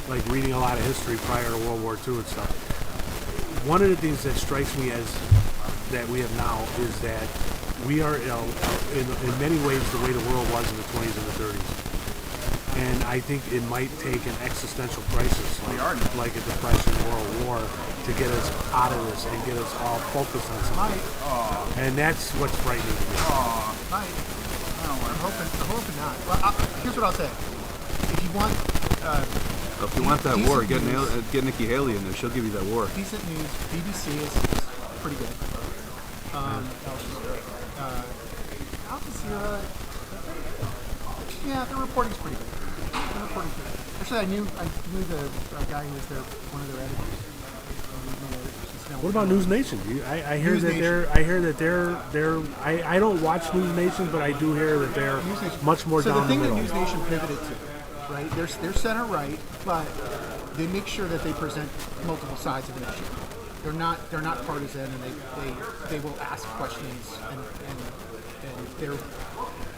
like reading a lot of history prior to World War II and stuff. One of the things that strikes me as that we have now is that we are, in many ways, the way the world was in the 20s and the 30s. And I think it might take an existential crisis, like a depression or a war, to get us out of this and get us all focused on something. And that's what's frightening to me. Right. I'm hoping not. Well, here's what I'll say. If you want If you want that decent war, news- get Nikki Haley in there. She'll give you that war. decent news, BBC is pretty good. Al Jazeera, yeah, their reporting's pretty good. Actually, I knew the guy who was one of their editors. What about News Nation? I hear News that Nation. they're. I don't watch News Nation, but I do hear that they're News Nation. much more so down the thing the that middle. News Nation pivoted to, right? They're center right, but they make sure that they present multiple sides of an issue. they're not partisan, and they will ask questions, and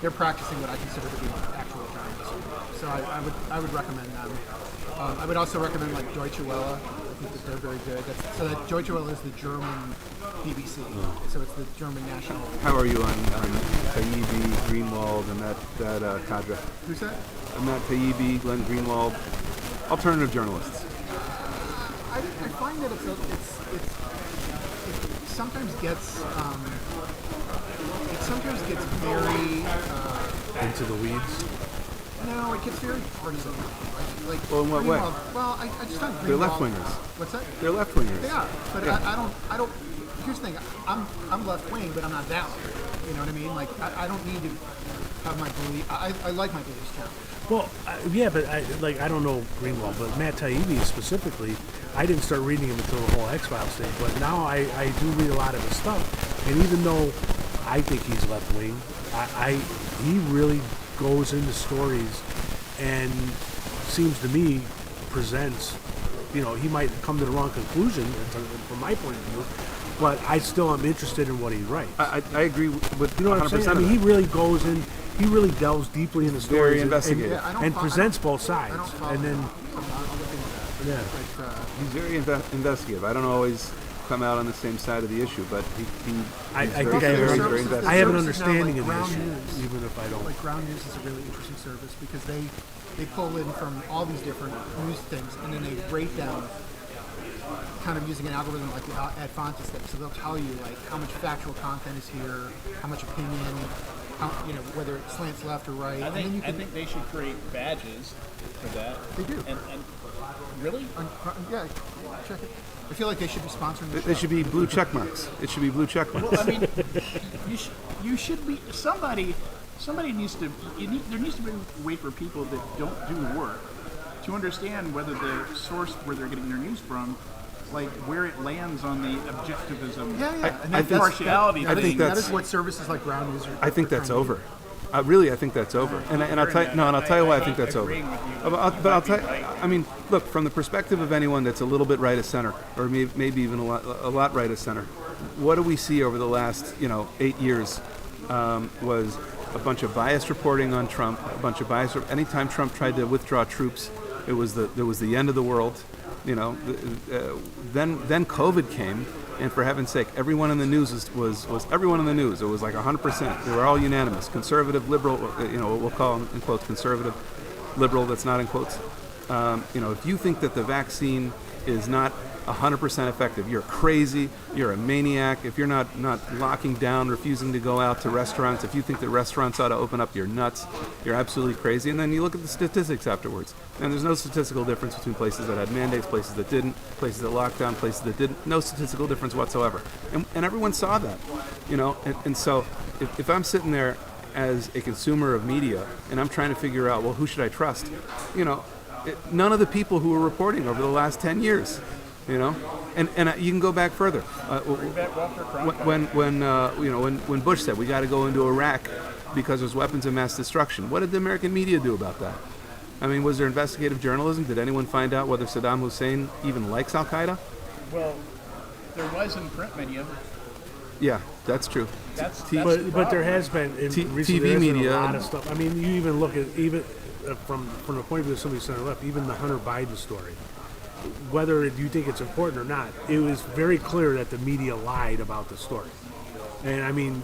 they're practicing what I consider to be actual journalism. So I would recommend them. I would also recommend like Deutsche Welle. I think that they're very good. So that Deutsche Welle is the German BBC. So it's the German national. How are you on Taibbi, Greenwald, and that cadre? Who's that? Matt Taibbi, Glenn Greenwald, alternative journalists. I find that it sometimes gets very Into the weeds. no, it gets very partisan. Like Well, in what way? Greenwald- Well, I just find Greenwald. They're left-wingers. What's that? They're left-wingers. They are, but Yeah. I don't. Here's the thing. I'm left wing, but I'm not down. You know what I mean? Like I don't need to have my belief. I like my beliefs count. Well, yeah, but I don't know Greenwald, but Matt Taibbi specifically, I didn't start reading him until the whole X-Files thing, but now I do read a lot of his stuff, and even though I think he's left wing, he really goes into stories and seems to me presents, he might come to the wrong conclusion from my point of view, but I still am interested in what he writes. I agree with You know what I'm 100% saying? I mean, he really goes in. He really delves deeply into stories very investigative. Yeah, I don't and fo- presents I both don't- sides. I don't follow And then, that. I'll look into that. yeah. But, He's very investigative. I don't always come out on the same side of the issue, but I he's think very, I have very, an- very services- investigative. I have an services now, understanding like of the Ground issue, News. even if I don't. Like Ground News is a really interesting service because they pull in from all these different news things, and then they rate them kind of using an algorithm like the Ad Fontes thing. So they'll tell you like how much factual content is here, how much opinion, whether it slants left or right. I and then you think can, I think they should create badges for that. They do. And really? yeah, check it. I feel like they should be sponsoring the They show. should be blue check marks. It should be blue check marks. Well, I mean, you should be somebody needs to. There needs to be a way for people that don't do work to understand whether the source where they're getting their news from, like where it lands on the objectivism. Yeah. I think- partiality. I think that that's- is what services like Ground News are. I think that's trying to do. over. Really, I think that's over. And I'll tell you, and I'll tell you why I think that's over. But I'll tell you, I mean, look, from the perspective of anyone that's a little bit right of center, or maybe even a lot right of center, what do we see over the last 8 years? Was a bunch of biased reporting on Trump, a bunch of biased. Anytime Trump tried to withdraw troops, there was the end of the world. Then COVID came, and for heaven's sake, everyone in the news was everyone in the news. It was like 100%. They were all unanimous. Conservative, liberal, what we'll call in quotes conservative, liberal. That's not in quotes. If you think that the vaccine is not 100% effective, you're crazy. You're a maniac. If you're not locking down, refusing to go out to restaurants, if you think that restaurants ought to open up, you're nuts. You're absolutely crazy. And then you look at the statistics afterwards, and there's no statistical difference between places that had mandates, places that didn't, places that locked down, places that didn't. No statistical difference whatsoever. And everyone saw that, And so if I'm sitting there as a consumer of media and I'm trying to figure out, well, who should I trust? None of the people who were reporting over the last 10 years. And you can go back further. When Bush said we got to go into Iraq because there's weapons of mass destruction, what did the American media do about that? I mean, was there investigative journalism? Did anyone find out whether Saddam Hussein even likes Al Qaeda? Well, there was in print media. Yeah, that's true. That's But there has been in recently, TV there's been media a lot and- of stuff. I mean, you even look at from the point of view of somebody center left, even the Hunter Biden story. Whether you think it's important or not, it was very clear that the media lied about the story. And I mean,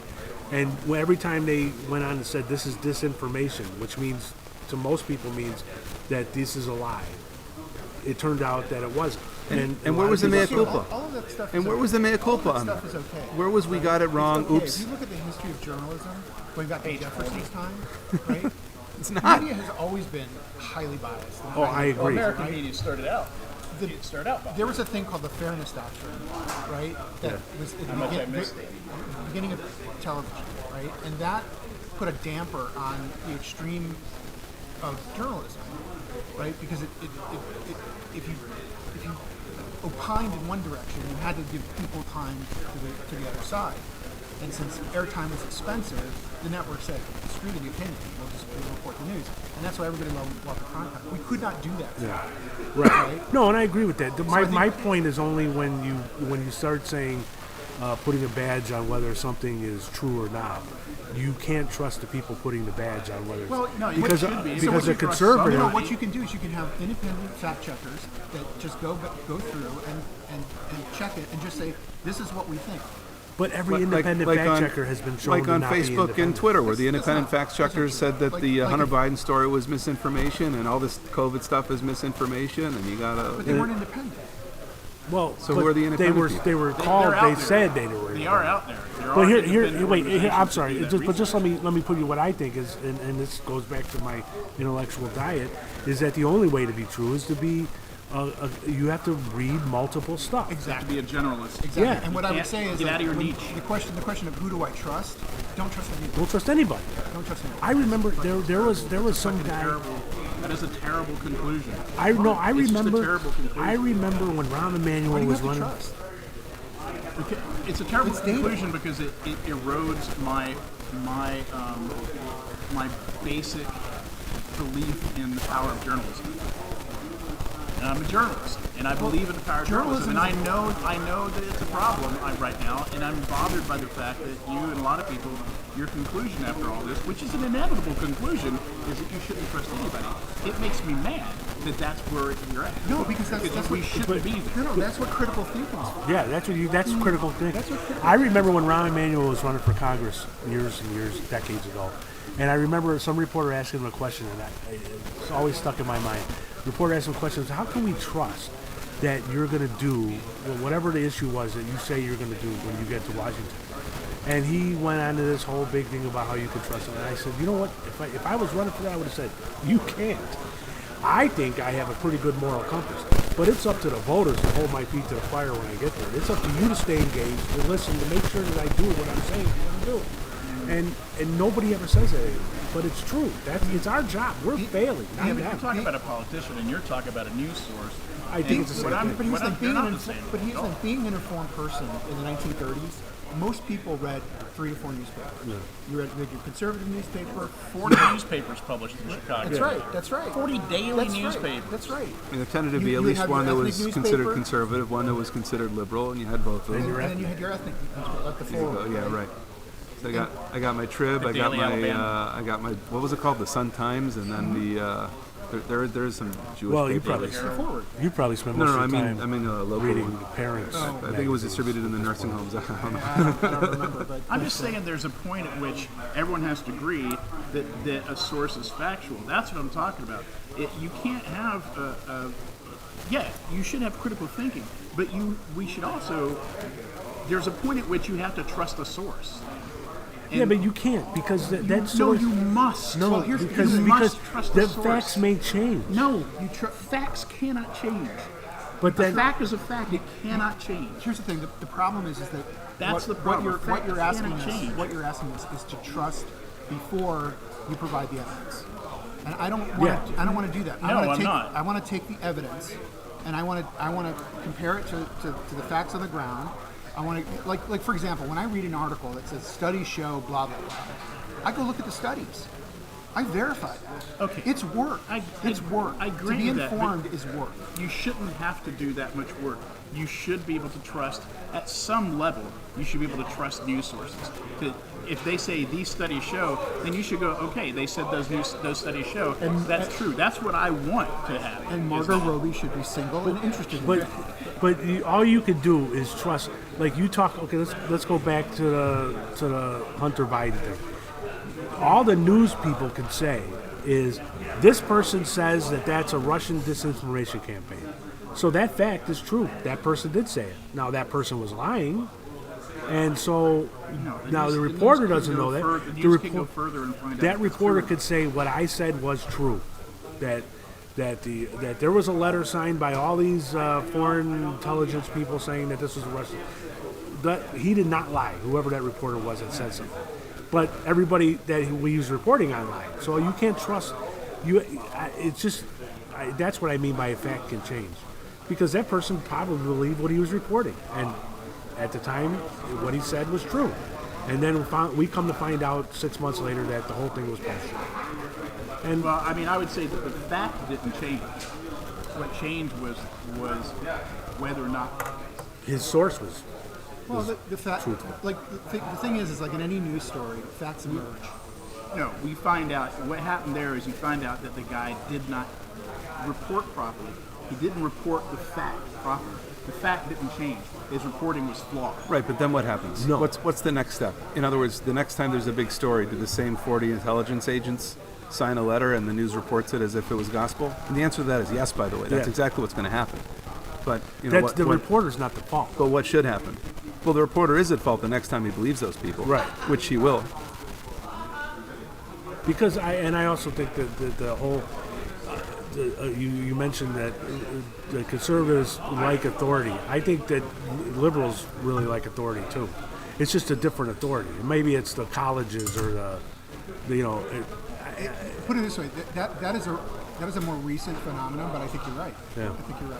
every time they went on and said this is disinformation, which means to most people means that this is a lie, it turned out that it wasn't. And where was the mea culpa? All of that stuff And is where okay. was the mea culpa All on that that? stuff is okay. Where was we got it wrong? It's okay. Oops. If you look at the history of journalism, going back to Jefferson's time, right? It's not. Media has always been highly biased. and Oh, highly I agree. Well, American right? media started out. It started out by. There was a thing called the Fairness Doctrine, right? That was at How much I the missed it. beginning of television, right? And that put a damper on the extreme of journalism, right? Because if you opined in one direction, you had to give people time to the other side. And since airtime was expensive, the network said, screw the opinion, we'll report the news. And that's why everybody loved the crime time. We could not do that. Yeah. Right. No, and I agree with that. My point is only when you start saying putting a badge on whether something is true or not. You can't trust the people putting the badge on whether because they're conservative. What you can do is you can have independent fact checkers that just go through and check it and just say, this is what we think. But every independent fact checker has been shown like to on not be Facebook and Twitter, where the independent fact checkers said that the Hunter Biden story was misinformation and all this COVID stuff is misinformation, and you gotta. But they weren't independent. Well, so who are the independent? They were called. They said they were. They are out there. But here, I'm sorry. Just let me put you what I think is, and this goes back to my intellectual diet, is that the only way to be true is to be. You have to read multiple stuff. Exactly. To be a generalist. Exactly. Yeah. And what I would say is get out of your when niche. the question of who do I trust? Don't trust anybody. Don't trust anybody. Don't trust anybody. I remember there was some guy. That is a terrible conclusion. I remember. Just a terrible conclusion. I remember when Rahm Emanuel Why do you was have to running. trust? It's a terrible It's data. conclusion because it erodes my basic belief in the power of journalism. And I'm a journalist, and I believe in the power of journalism. And I know that it's a problem right now, and I'm bothered by the fact that you and a lot of people, your conclusion after all this, which is an inevitable conclusion, is that you shouldn't trust anybody. It makes me mad that that's where you're at. No, because that's we what, shouldn't be there. No, that's what critical thinking is for. Yeah, that's critical thinking. I remember when Rahm Emanuel was running for Congress years and years, decades ago, and I remember some reporter asking him a question, and it's always stuck in my mind. The reporter asked him questions: how can we trust that you're going to do whatever the issue was that you say you're going to do when you get to Washington? And he went on to this whole big thing about how you could trust him. And I said, you know what? If I was running for that, I would have said, you can't. I think I have a pretty good moral compass, but it's up to the voters to hold my feet to the fire when I get there. It's up to you to stay engaged, to listen, to make sure that I do what I'm saying I'm going to do. And nobody ever says that anymore. But it's true. It's our job. We're failing. Not Yeah, but them. you're talking about a politician, and you're talking about a news source. I think it's the same thing. But he's like being not the same. but he's like being an informed person in the 1930s. Most people read 3 to 4 newspapers. Yeah. You read your conservative newspaper. 40 newspapers published in Chicago. That's right. That's right. 40 daily That's newspapers. Right. That's right. And there tended to be You at least have one your that was ethnic considered newspaper. conservative, one that was considered liberal, and you had both of them. And then you had your ethnic, like the forward. Yeah, right. So I got my Trib, I got Daily my Alabama. what was it called, the Sun Times, and then the there is some Jewish Well, you papers. probably spend No, most no, of the time I mean local. reading the parents. I think it was distributed in the nursing homes. I don't know. I don't remember, but I'm just saying there's a point at which everyone has to agree that a source is factual. That's what I'm talking about. You can't have yeah, you should have critical thinking, but we should also, there's a point at which you have to trust a source. Yeah, but you can't because that's no, you must. No, Well, because you must trust the the source. facts may change. No, facts cannot change. But A then fact is a fact. It cannot change. here's the thing: the problem is that That's the problem. What you're Facts asking cannot us, change. what you're asking us is to trust before you provide the evidence. And I don't want Yeah. I don't want to do that. No, I'm not. I want to take the evidence, and I want to compare it to the facts on the ground. I want to like for example, when I read an article that says studies show blah blah blah, I go look at the studies. I verify that. Okay. It's work. It's work. I grant to be you that, but informed is work. You shouldn't have to do that much work. You should be able to trust, at some level, you should be able to trust news sources. If they say these studies show, then you should go, okay, they said those studies show. That's true. That's what I want to have. And Margot Robbie should be single and interested in it. But all you could do is trust. Like you talk. Okay, let's go back to the Hunter Biden thing. All the news people can say is this person says that that's a Russian disinformation campaign. So that fact is true. That person did say it. Now that person was lying, and so now the reporter doesn't know that. The news can go further and find out That if it's reporter true. could say what I said was true. That there was a letter signed by all these foreign intelligence people saying that this was a Russian. That he did not lie. Whoever that reporter was that said something. But everybody that we use reporting on lied. So you can't trust. It's just that's what I mean by a fact can change, because that person probably believed what he was reporting, and at the time, what he said was true. And then we come to find out 6 months later that the whole thing was bullshit. And Well, I mean, I would say that the fact didn't change. What changed was whether or not. his source was Well, the fact, truthful. like the thing is like in any news story, facts emerge. No, we find out what happened there is you find out that the guy did not report properly. He didn't report the fact properly. The fact didn't change. His reporting was flawed. Right, but then what happens? No. What's the next step? In other words, the next time there's a big story, do the same 40 intelligence agents sign a letter and the news reports it as if it was gospel? And the answer to that is yes, by the way. That's Yeah. exactly what's going to happen. But you know, That's the reporter's not the fault. but what should happen? Well, the reporter is at fault the next time he believes those people. Right. Which he will. Because I also think that the whole you mentioned that the conservatives like authority. I think that liberals really like authority too. It's just a different authority. Maybe it's the colleges or the you know. Put it this way, that is a more recent phenomenon, but I think you're right. Yeah. I think you're right.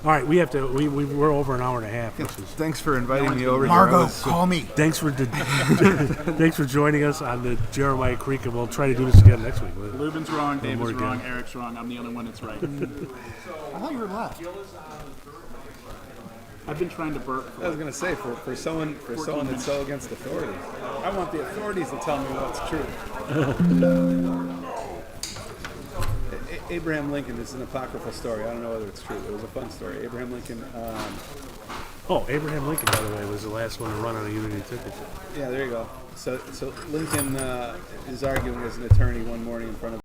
All right, we have to. We're over an hour and a half. Which is, Thanks for inviting me over here. Margot, call me. thanks for joining us on the Jeremiah Creek, and we'll try to do this again next week. Luban's wrong, David's more wrong, again. Eric's wrong. I'm the only one that's right. I thought you were left. I've been trying to burp. I was going to say, for someone that's so against authority, I want the authorities to tell me what's true. Abraham Lincoln, this is an apocryphal story. I don't know whether it's true. It was a fun story. Abraham Lincoln, Abraham Lincoln, by the way, was the last one to run on a unity ticket. yeah, there you go. So Lincoln is arguing as an attorney one morning in front of